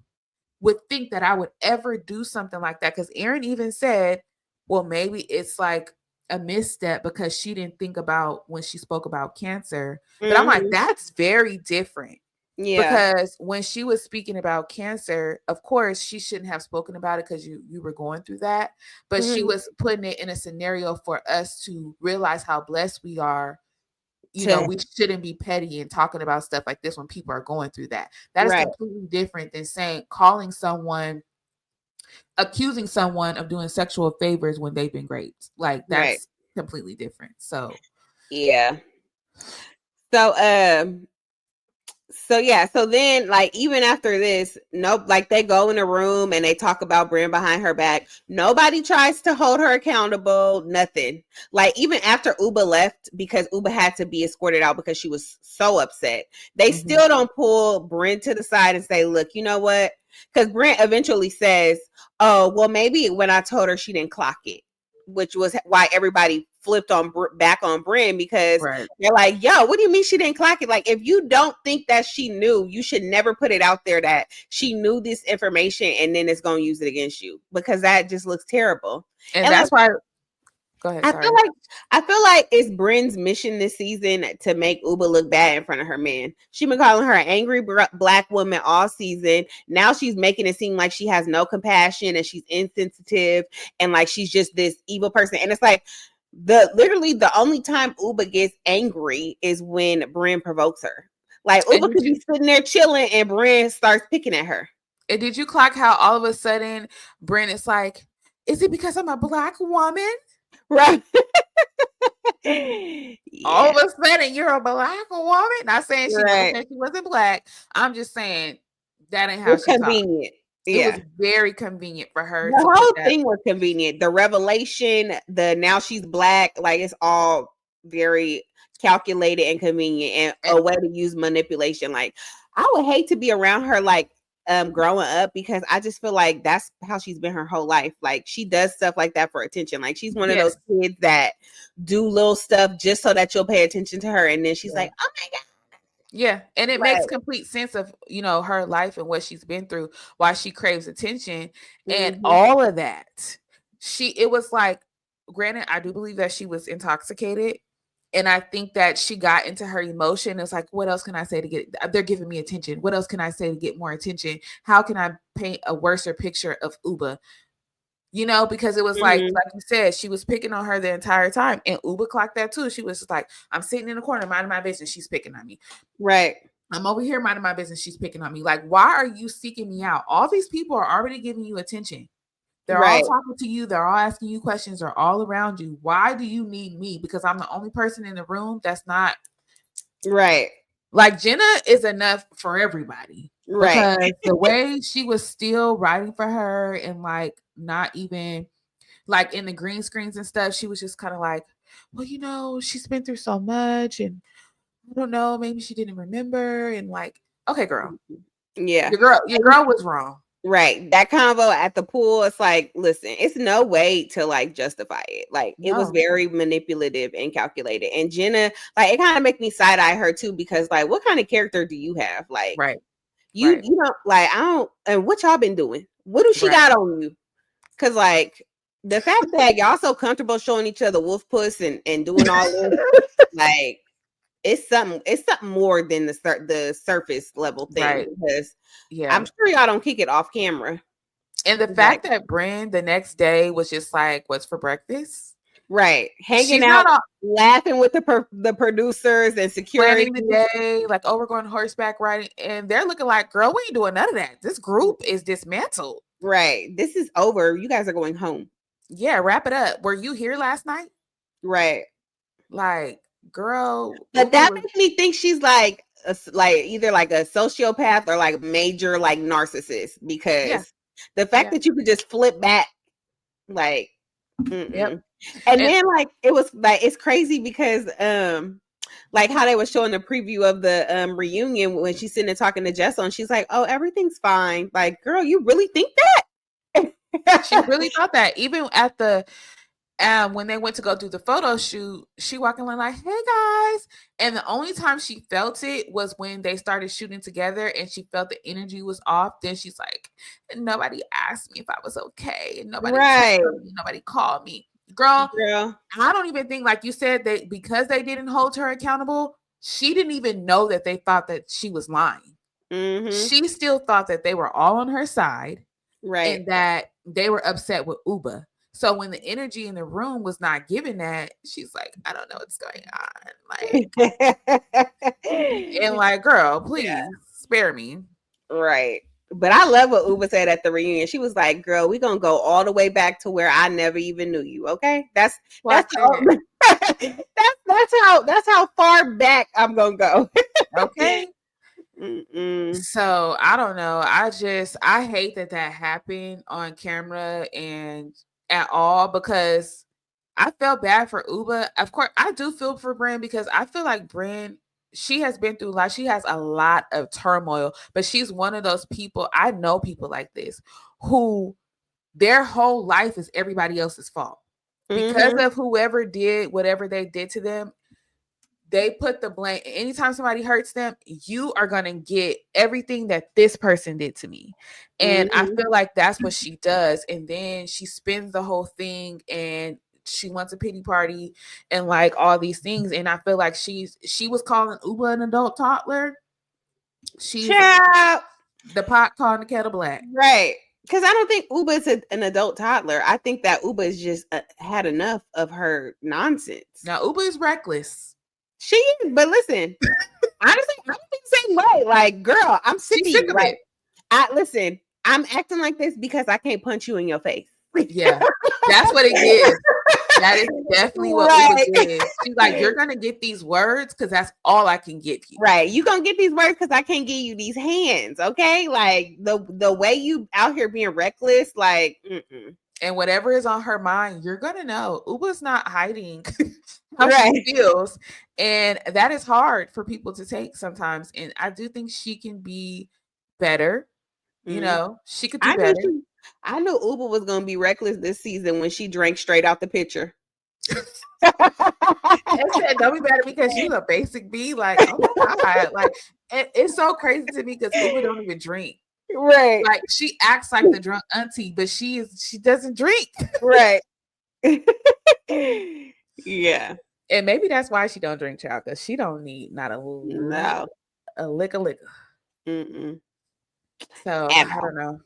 would think that I would ever do something like that. Because Aaron even said, well, maybe it's like a misstep because she didn't think about when she spoke about cancer. But I'm like, that's very different. Yeah. Because when she was speaking about cancer, of course, she shouldn't have spoken about it because you were going through that. But she was putting it in a scenario for us to realize how blessed we are. You know, we shouldn't be petty and talking about stuff like this when people are going through that. That is completely different than accusing someone of doing sexual favors when they've been raped. Like, that's completely different. So, yeah. So then, like, even after this, like, they go in a room and they talk about Brynn behind her back. Nobody tries to hold her accountable, nothing. Like, even after Uba left, because Uba had to be escorted out because she was so upset, they still don't pull Brynn to the side and say, look, you know what? Because Brynn eventually says, oh, well, maybe when I told her, she didn't clock it, which was why everybody flipped back on Brynn, because they're like, yo, what do you mean she didn't clock it? Like, if you don't think that she knew, you should never put it out there that she knew this information and then it's going to use it against you, because that just looks terrible. And that's why. Go ahead. I feel like it's Brynn's mission this season to make Uba look bad in front of her man. She's been calling her an angry black woman all season. Now she's making it seem like she has no compassion and she's insensitive and like she's just this evil person. And it's like, literally the only time Uba gets angry is when Brynn provokes her. Like, Uba could be sitting there chilling and Brynn starts picking at her. And did you clock how all of a sudden Brynn is like, is it because I'm a black woman? Right. All of a sudden you're a black woman. Not saying she never said she wasn't black. I'm just saying that ain't how she convenient. It was very convenient for her. The whole thing was convenient. The revelation, now she's black, like, it's all very calculated and convenient, and a way to use manipulation. Like, I would hate to be around her, like, growing up, because I just feel like that's how she's been her whole life. Like, she does stuff like that for attention. Like, she's one of those kids that do little stuff just so that you'll pay attention to her, and then she's like, oh my God. Yeah, and it makes complete sense of, you know, her life and what she's been through, why she craves attention and all of that. It was like, granted, I do believe that she was intoxicated, and I think that she got into her emotion. It's like, what else can I say to get, they're giving me attention. What else can I say to get more attention? How can I paint a worser picture of Uba? You know, because it was like you said, she was picking on her the entire time. And Uba clocked that too. She was just like, I'm sitting in the corner minding my business. She's picking on me. Right. I'm over here minding my business. She's picking on me. Like, why are you seeking me out? All these people are already giving you attention. They're all talking to you. They're all asking you questions. They're all around you. Why do you need me? Because I'm the only person in the room that's not. Right. Like, Jenna is enough for everybody. Right. Because the way she was still writing for her and like not even like in the green screens and stuff, she was just kind of like, well, you know, she's been through so much and I don't know, maybe she didn't remember. And like, okay, girl. Yeah. Your girl was wrong. Right. That convo at the pool, it's like, listen, it's no way to like justify it. Like, it was very manipulative and calculated. And Jenna, like, it kind of make me side eye her too, because like, what kind of character do you have? Like, you don't, like, I don't, and what y'all been doing? What do she got on you? Cause like, the fact that y'all so comfortable showing each other wolf puss and doing all this, like, it's something more than the surface level thing, Right. because Yeah. I'm sure y'all don't kick it off camera. And the fact that Brynn the next day was just like, what's for breakfast? Right. Hanging She's out, not laughing with the producers and security. planning the day, like, oh, we're going horseback riding. And they're looking like, girl, we ain't doing none of that. This group is dismantled. Right. This is over. You guys are going home. Yeah, wrap it up. Were you here last night? Right. Like, girl. But that makes me think she's like either like a sociopath or like major like narcissist, because the fact that you could just flip back, like, Yep. And then like it was like, it's crazy because like how they were showing the preview of the reunion when she's sitting and talking to Jess, and she's like, oh, everything's fine. Like, girl, you really think that? She really thought that. Even at the when they went to go do the photo shoot, she walking in like, hey guys. And the only time she felt it was when they started shooting together and she felt the energy was off. Then she's like, nobody asked me if I was okay. And nobody told me, nobody called me. Girl, I don't even think, like you said, that because they didn't hold her accountable, she didn't even know that they thought that she was lying. She still thought that they were all on her side. Right. And that they were upset with Uba. So when the energy in the room was not giving that, she's like, I don't know what's going on. Like, and like, girl, please spare me. Right. But I love what Uba said at the reunion. She was like, girl, we're going to go all the way back to where I never even knew you. Okay. That's how far back I'm going to go. Okay. So I don't know. I hate that happened on camera and at all, because I felt bad for Uba. Of course, I do feel for Brynn, because I feel like Brynn, she has been through life. She has a lot of turmoil, but she's one of those people. I know people like this who their whole life is everybody else's fault because of whoever did whatever they did to them. They put the blame. Anytime somebody hurts them, you are going to get everything that this person did to me. And I feel like that's what she does. And then she spins the whole thing and she wants a pity party and like all these things. And I feel like she was calling Uba an adult toddler. She's the pot calling the kettle black. Right. Because I don't think Uba is an adult toddler. I think that Uba is just had enough of her nonsense. Now, Uba is reckless. She is, but listen, honestly, I don't think the same way. Like, girl, I'm sick of you. Like, listen, I'm acting like this because I can't punch you in your face. Yeah, that's what it is. That is definitely what Uba did. She's like, you're gonna get these words because that's all I can give you. Right, you gonna get these words because I can't give you these hands. Okay, like the way you out here being reckless, like. And whatever is on her mind, you're gonna know. Uba's not hiding how she feels, and that is hard for people to take sometimes. And I do think she can be better. You know, she could do better. I knew Uba was gonna be reckless this season when she drank straight out the pitcher. I said, don't be better because she's a basic B. Like, oh my God, like it's so crazy to me because Uba don't even drink. Right. Like she acts like the drunk auntie, but she doesn't drink. Right. Yeah. And maybe that's why she don't drink, child, because she don't need not a lick of liquor. So I don't know.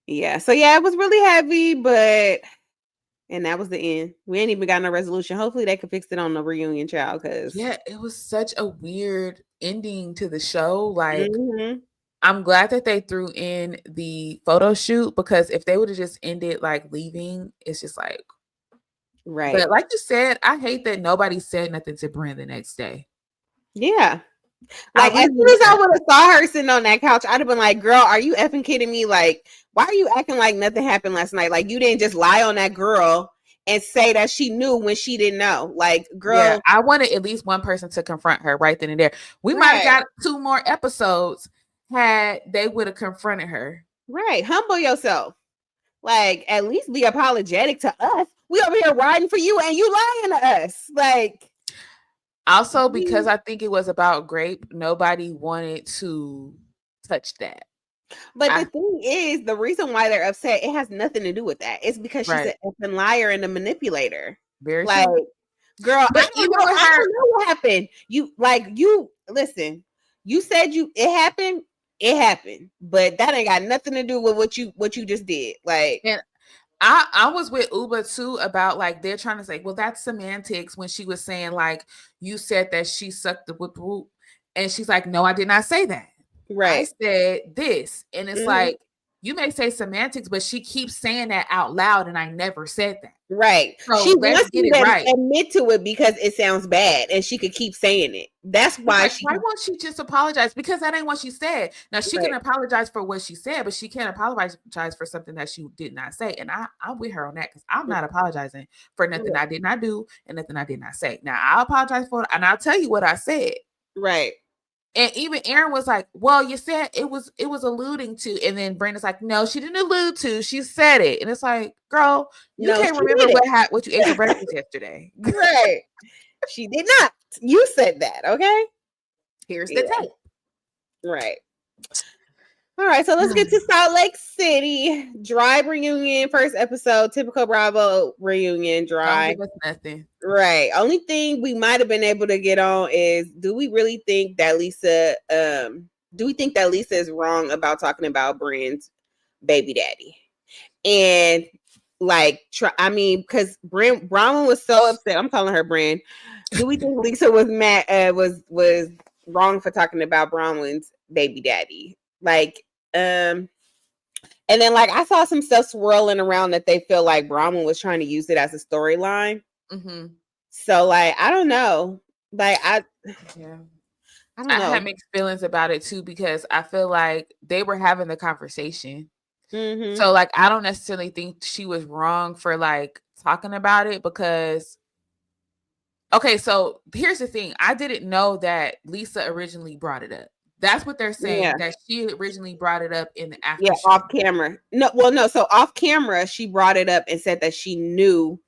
Yeah. So yeah, it was really heavy, and that was the end. We ain't even got no resolution. Hopefully they could fix it on the reunion, child. Because it was such a weird ending to the show. Like I'm glad that they threw in the photo shoot, because if they would have just ended like leaving, it's just like, right. But like you said, I hate that nobody said nothing to Brynn the next day. Yeah. Like as soon as I would have saw her sitting on that couch, I'd have been like, girl, are you effing kidding me? Like, why are you acting like nothing happened last night? Like, you didn't just lie on that girl and say that she knew when she didn't know. Like, girl. Yeah, I wanted at least one person to confront her right then and there. We might have got 2 more episodes had they would have confronted her. Right. Humble yourself. Like, at least be apologetic to us. We over here riding for you and you lying to us. Like, also, because I think it was about Grape, nobody wanted to touch that. But the thing is, the reason why they're upset, it has nothing to do with that. It's because she's an effing liar and a manipulator. Very like, true. Girl, But even with I her, don't know what happened. Listen. You said it happened, but that ain't got nothing to do with what you just did. Like, and I was with Uba too about like they're trying to say, well, that's semantics when she was saying like you said that she sucked the whoop whoop, and she's like, no, I did not say that. right. I said this, and it's like you may say semantics, but she keeps saying that out loud, and I never said that. Right. So She let's wants get you it to right. admit to it because it sounds bad and she could keep saying it. That's why Why won't she just apologize? Because that ain't what she said. Now she can apologize for what she said, but she can't apologize for something that she did not say. And I'm with her on that because I'm not apologizing for nothing I did not do and nothing I did not say. Now I'll apologize for it and I'll tell you what I said. Right. And even Aaron was like, well, you said it was alluding to, and then Brandon's like, no, she didn't allude to, she said it. And it's like, girl, you can't remember what you ate for breakfast yesterday. Right. She did not. You said that, okay? Here's the tape. Right. All right, so let's get to Salt Lake City. Dry reunion, first episode, typical Bravo reunion, dry. Don't give us nothing. Right. Only thing we might have been able to get on is do we think that Lisa is wrong about talking about Brynns' baby daddy? And like because Bronwyn was so upset. I'm calling her Brynn. Do we think Lisa was mad was wrong for talking about Bronwyn's baby daddy? Like, and then like I saw some stuff swirling around that they feel like Bronwyn was trying to use it as a storyline. Mm-hmm. So like I don't know. Like I don't know. I had mixed feelings about it too because I feel like they were having the conversation. Mm-hmm. So like I don't necessarily think she was wrong for like talking about it because okay, so here's the thing. I didn't know that Lisa originally brought it up. That's what they're saying, that she originally brought it up in the after show. Off camera. No. So off camera, she brought it up and said that she knew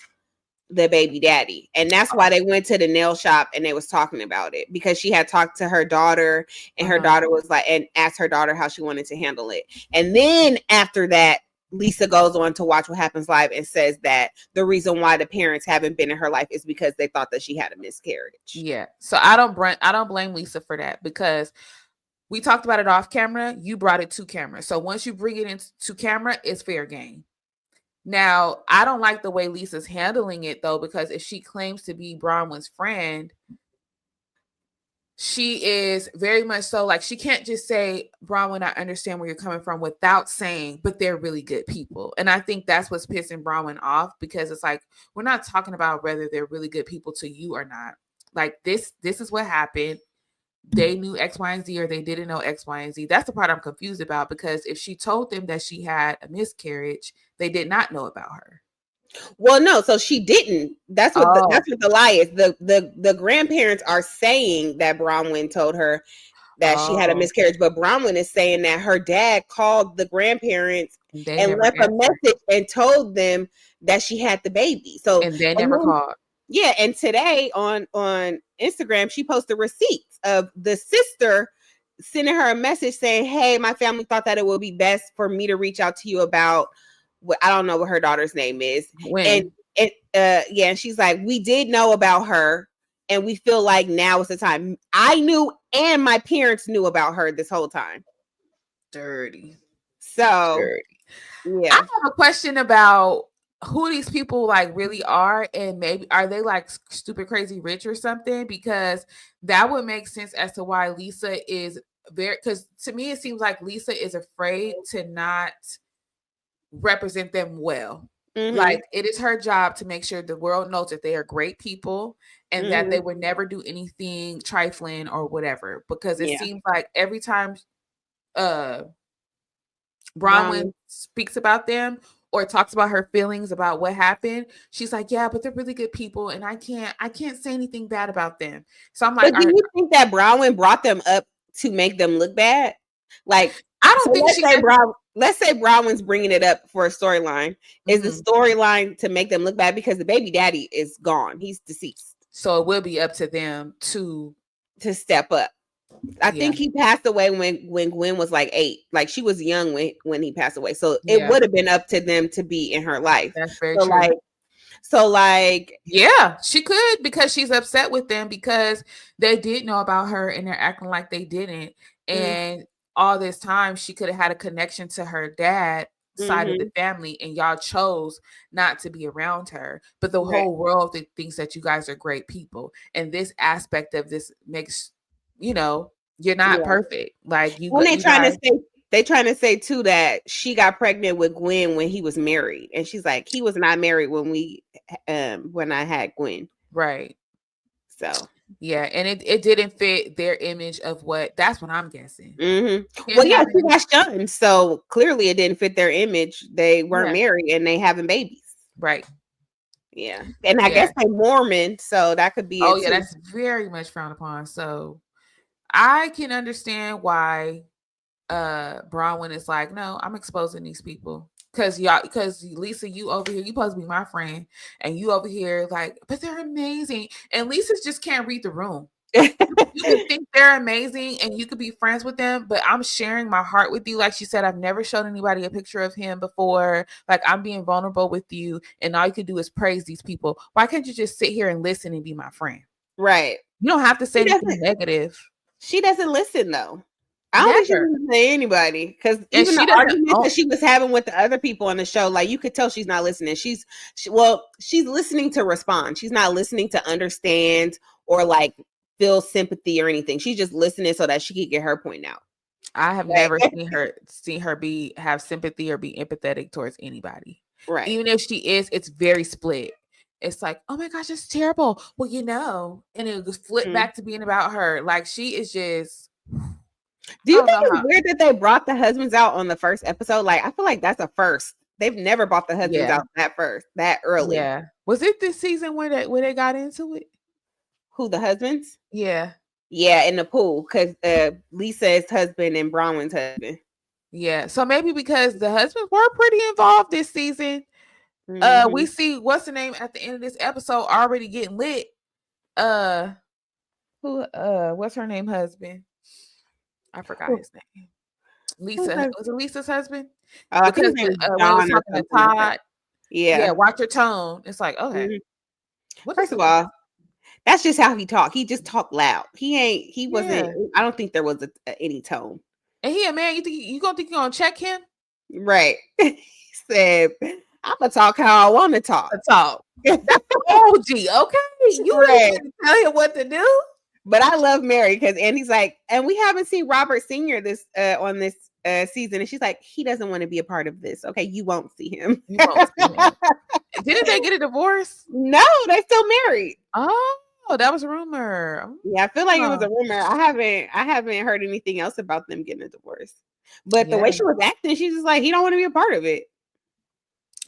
the baby daddy. And that's why they went to the nail shop and they was talking about it because she had talked to her daughter and her daughter was like, and asked her daughter how she wanted to handle it. And then after that, Lisa goes on to Watch What Happens Live and says that the reason why the parents haven't been in her life is because they thought that she had a miscarriage. Yeah. So I don't blame Lisa for that because we talked about it off camera. You brought it to camera. So once you bring it into camera, it's fair game. Now, I don't like the way Lisa's handling it though, because if she claims to be Bronwyn's friend, she is very much so like she can't just say, Bronwyn, I understand where you're coming from without saying, but they're really good people. And I think that's what's pissing Bronwyn off because it's like, we're not talking about whether they're really good people to you or not. Like this is what happened. They knew X, Y, and Z, or they didn't know X, Y, and Z. That's the part I'm confused about because if she told them that she had a miscarriage, they did not know about her. Well, no, so she didn't. That's what the lie is. The grandparents are saying that Bronwyn told her that she had a miscarriage, but Bronwyn is saying that her dad called the grandparents and left a message and told them that she had the baby. So and they never called. Yeah, and today on Instagram, she posted receipts of the sister sending her a message saying, "Hey, my family thought that it would be best for me to reach out to you about what I don't know what her daughter's name is." When? And she's like, "We did know about her, and we feel like now is the time. I knew, and my parents knew about her this whole time." Dirty. So, yeah, I have a question about who these people like really are, and maybe are they like stupid crazy rich or something, because that would make sense as to why Lisa is very, because to me it seems like Lisa is afraid to not represent them well. Like it is her job to make sure the world knows that they are great people and that they would never do anything trifling or whatever, because it seems like every time Bronwyn speaks about them or talks about her feelings about what happened, she's like, yeah, but they're really good people and I can't say anything bad about them. So I'm like, but do you think that Bronwyn brought them up to make them look bad? Like, I don't think let's say Bronwyn's bringing it up for a storyline. Is the storyline to make them look bad because the baby daddy is gone? He's deceased. So it will be up to them to step up. I think he passed away when Gwen was like 8. Like she was young when he passed away. So it would have been up to them to be in her life. That's very true. So like, yeah, she could, because she's upset with them because they did know about her and they're acting like they didn't. And all this time she could have had a connection to her dad side of the family, and y'all chose not to be around her. But the whole world thinks that you guys are great people. And this aspect of this makes, you know, you're not perfect. Like you, when you guys. they trying to say too that she got pregnant with Gwen when he was married, and she's like, he was not married when I had Gwen. Right. So yeah, and it didn't fit their image of that's what I'm guessing. Well, yeah, she got shunned, so clearly it didn't fit their image. They weren't married and they having babies. Right. Yeah. And I guess they're Mormon, so that could be it too. That's very much frowned upon. So I can understand why Bronwyn is like, no, I'm exposing these people. Because Lisa, you over here, you supposed to be my friend, and you over here like, but they're amazing. And Lisa just can't read the room. You can think they're amazing and you could be friends with them, but I'm sharing my heart with you. Like she said, I've never showed anybody a picture of him before. Like, I'm being vulnerable with you, and all you could do is praise these people. Why can't you just sit here and listen and be my friend? Right. You don't have to say anything negative. She doesn't listen though. I don't think she doesn't say anybody, because even the arguments that she was having with the other people on the show, like you could tell she's not listening. She's listening to respond. She's not listening to understand or like feel sympathy or anything. She's just listening so that she can get her point out. I have never seen her have sympathy or be empathetic towards anybody. Right. Even if she is, it's very split. It's like, oh my gosh, it's terrible. Well, you know, and it was flipped back to being about her. Like, she is just. Do you think it's weird that they brought the husbands out on the first episode? Like, I feel like that's a first. They've never brought the husbands out that early. Yeah. Was it this season where they got into it? Who, the husbands? Yeah. Yeah, in the pool, because Lisa's husband and Bronwyn's husband. Yeah. So maybe because the husbands were pretty involved this season. We see what's the name at the end of this episode already getting lit. What's her name? Husband. I forgot his name. Lisa. Was it Lisa's husband? Because when was talking to Todd. Yeah, watch your tone. It's like, okay. First of all, that's just how he talked. He just talked loud. He wasn't. I don't think there was any tone. And he a man. You gonna think you're gonna check him? Right. He said, I'm gonna talk how I want to talk. That's OG. Okay, you ready to tell him what to do? But I love Mary, because Andy's like, and we haven't seen Robert Sr. on this season, and she's like, he doesn't want to be a part of this. Okay, you won't see him. You won't see him. Didn't they get a divorce? No, they're still married. Oh, that was a rumor. Yeah, I feel like it was a rumor. I haven't heard anything else about them getting a divorce. But the way she was acting, she's just like, he don't want to be a part of it.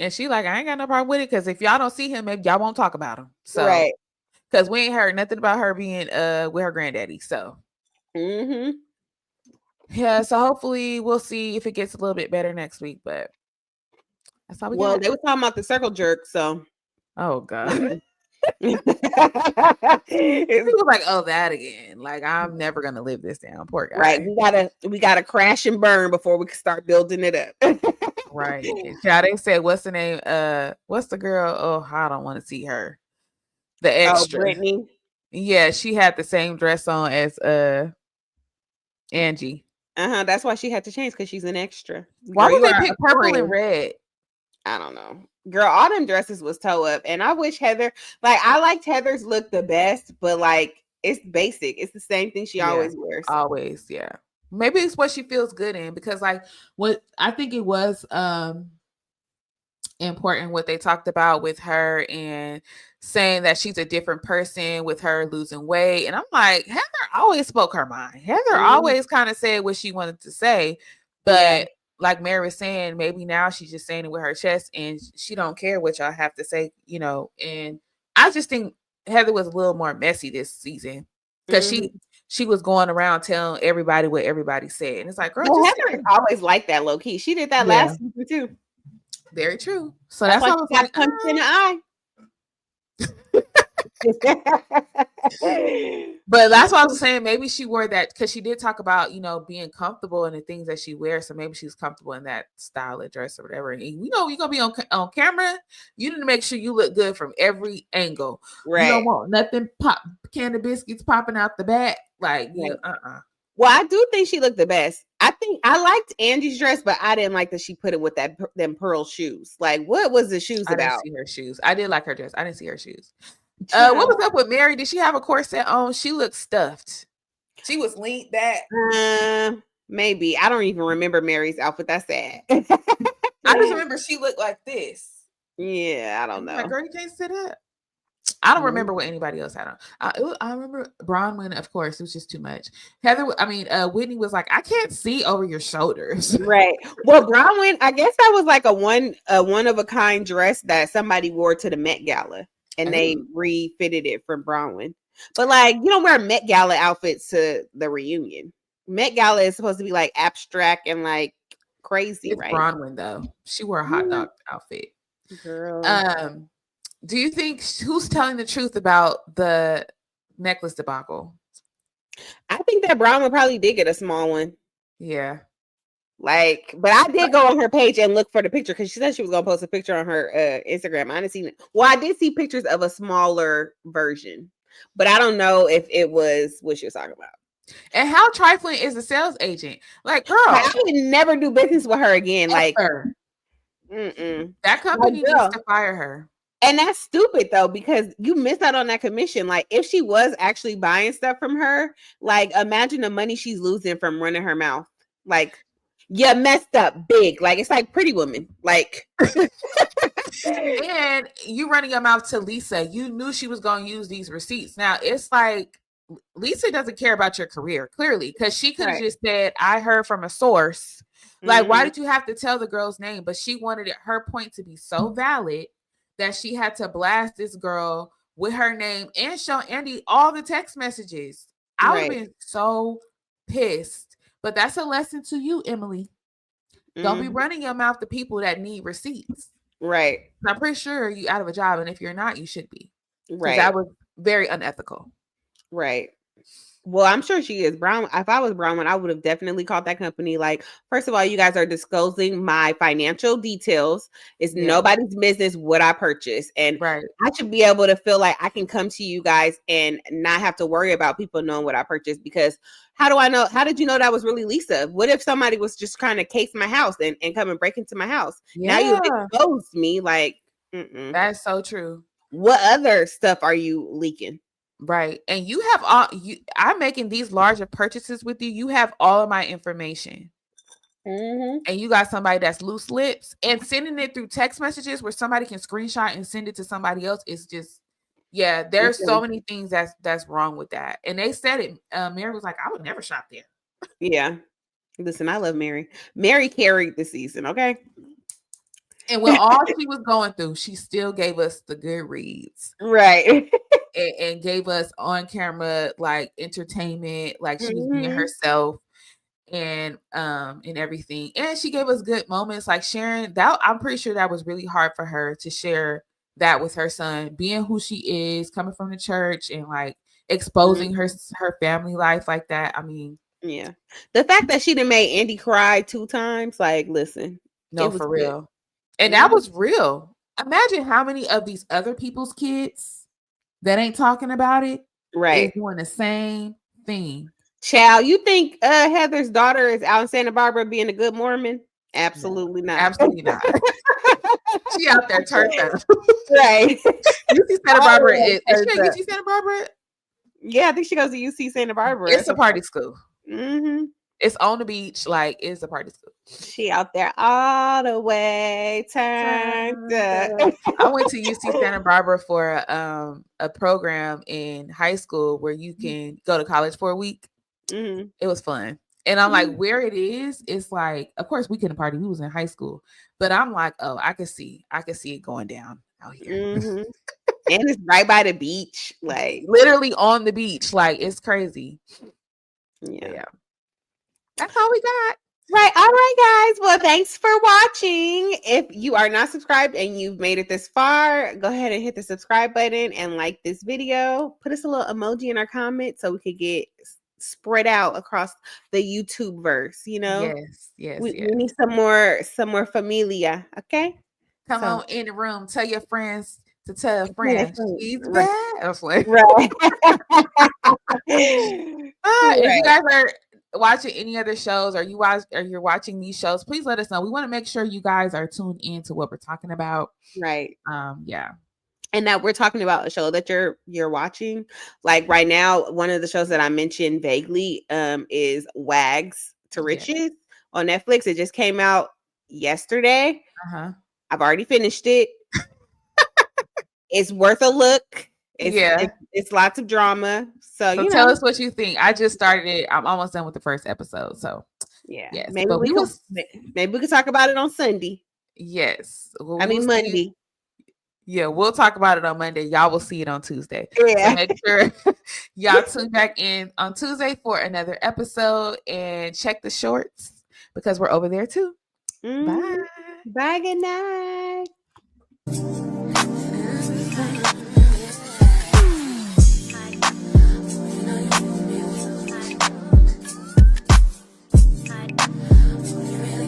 And she like, I ain't got no problem with it, because if y'all don't see him, maybe y'all won't talk about him. So, because we ain't heard nothing about her being with her granddaddy. So, yeah. So hopefully we'll see if it gets a little bit better next week. But that's all we got. They were talking about the circle jerk. So, oh god. It was like, oh, that again. Like, I'm never gonna live this down. Poor guy. Right. We gotta crash and burn before we can start building it up. Right. Yeah, they said, what's the name? What's the girl? Oh, I don't want to see her. The extra. Brittany. Yeah, she had the same dress on as Angie. That's why she had to change, because she's an extra. Why would they pick purple and red? I don't know. Girl, all them dresses was toe up. And I wish Heather, like, I liked Heather's look the best, but like, it's basic. It's the same thing she always wears. Always, yeah. Maybe it's what she feels good in, because like what I think it was important what they talked about with her and saying that she's a different person with her losing weight. And I'm like, Heather always spoke her mind. Heather always kind of said what she wanted to say, but like Mary was saying, maybe now she's just saying it with her chest and she don't care what y'all have to say, you know. And I just think Heather was a little more messy this season, because she was going around telling everybody what everybody said. And it's like, girl, Heather always like that low key. She did that last season too. Very true. So that's why I was like, punched in the eye. But that's what I was saying. Maybe she wore that because she did talk about, you know, being comfortable in the things that she wears. So maybe she's comfortable in that style of dress or whatever. And you know, you're going to be on camera. You need to make sure you look good from every angle. Right. You don't want nothing candy biscuits popping out the back. Like, right. Well, I do think she looked the best. I think I liked Angie's dress, but I didn't like that she put it with them pearl shoes. Like, what was the shoes about? I didn't see her shoes. I did like her dress. I didn't see her shoes. What was up with Mary? Did she have a corset on? She looked stuffed. She was leaned back. Maybe. I don't even remember Mary's outfit. That's sad. I just remember she looked like this. Yeah, I don't know. Like, girl, you can't sit up. I don't remember what anybody else had on. I remember Bronwyn, of course, it was just too much. Whitney was like, I can't see over your shoulders. Right. Well, Bronwyn, I guess that was like a one of a kind dress that somebody wore to the Met Gala, and they refitted it for Bronwyn. But like, you don't wear Met Gala outfits to the reunion. Met Gala is supposed to be like abstract and like crazy, it's right? Bronwyn though. She wore a hot dog outfit. Girl. Do you think who's telling the truth about the necklace debacle? I think that Bronwyn probably did get a small one. Yeah. Like, but I did go on her page and look for the picture because she said she was gonna post a picture on her Instagram. I didn't see it. Well, I did see pictures of a smaller version, but I don't know if it was what she was talking about. And how trifling is the sales agent? Like, girl, I would never do business with her again. Like, that company needs to fire her. And that's stupid though, because you miss out on that commission. Like, if she was actually buying stuff from her, like, imagine the money she's losing from running her mouth. Like, you messed up big. Like, it's like Pretty Woman. Like, and you running your mouth to Lisa. You knew she was going to use these receipts. Now, it's like Lisa doesn't care about your career, clearly, because she could have just said, I heard from a source. Like, why did you have to tell the girl's name? But she wanted her point to be so valid that she had to blast this girl with her name and show Andy all the text messages. I would have been so pissed. But that's a lesson to you, Emily. Don't be running your mouth to people that need receipts. Right. I'm pretty sure you're out of a job, and if you're not, you should be. Right. That was very unethical. Right. Well, I'm sure she is. Brown. If I was Bronwyn, I would have definitely called that company. Like, first of all, you guys are disclosing my financial details. It's nobody's business what I purchase. And I should be able to feel like I can come to you guys and not have to worry about people knowing what I purchased. Because how do I know? How did you know that was really Lisa? What if somebody was just trying to case my house and come and break into my house? Now you exposed me. Like, that's so true. What other stuff are you leaking? Right. And you have I'm making these larger purchases with you. You have all of my information. And you got somebody that's loose lips and sending it through text messages where somebody can screenshot and send it to somebody else. It's just, there's so many things that's wrong with that. And they said it. Mary was like, I would never shop there. Yeah. Listen, I love Mary. Mary carried the season. Okay. And with all she was going through, she still gave us the good reads. Right. and gave us on camera like entertainment, like she was being herself and everything. And she gave us good moments like sharing that. I'm pretty sure that was really hard for her to share that with her son, being who she is, coming from the church and like exposing her family life like that. I mean, yeah. The fact that she done made Andy cry 2 times, like, listen. No, for real. And that was real. Imagine how many of these other people's kids that ain't talking about it is doing the same thing. Child, you think Heather's daughter is out in Santa Barbara being a good Mormon? Absolutely not. Absolutely not. She out there turned up. Right. UC Santa Barbara is she at UC Santa Barbara? Yeah, I think she goes to UC Santa Barbara. It's a party school. It's on the beach, like it's a party school. She out there all the way turned up. I went to UC Santa Barbara for a program in high school where you can go to college for a week. It was fun. And I'm like, where it is, it's like, of course we couldn't party. We was in high school. But I'm like, oh, I could see it going down out here. And it's right by the beach. Like literally on the beach. Like it's crazy. Yeah. That's all we got. Right. All right, guys. Well, thanks for watching. If you are not subscribed and you've made it this far, go ahead and hit the subscribe button and like this video. Put us a little emoji in our comments so we could get spread out across the YouTube verse. You know, Yes. we need some more familia. Okay. Come So on in the room. Tell your friends to tell a right. friend she's bad. I was like, Right. if you guys are watching any other shows or you're watching these shows, please let us know. We want to make sure you guys are tuned in to what we're talking about. Right. Yeah. And that we're talking about a show that you're watching. Like right now, one of the shows that I mentioned vaguely is Wags to Riches on Netflix. It just came out yesterday. I've already finished it. It's worth a look. It's lots of drama. So you tell know, us what you think. I just started it. I'm almost done with the first episode. So yes, maybe we can talk about it on Sunday. Yes, well, Monday. Yeah, we'll talk about it on Monday. Y'all will see it on Tuesday. Yeah. So make sure y'all tune back in on Tuesday for another episode and check the shorts because we're over there too. Bye. Bye. Good night.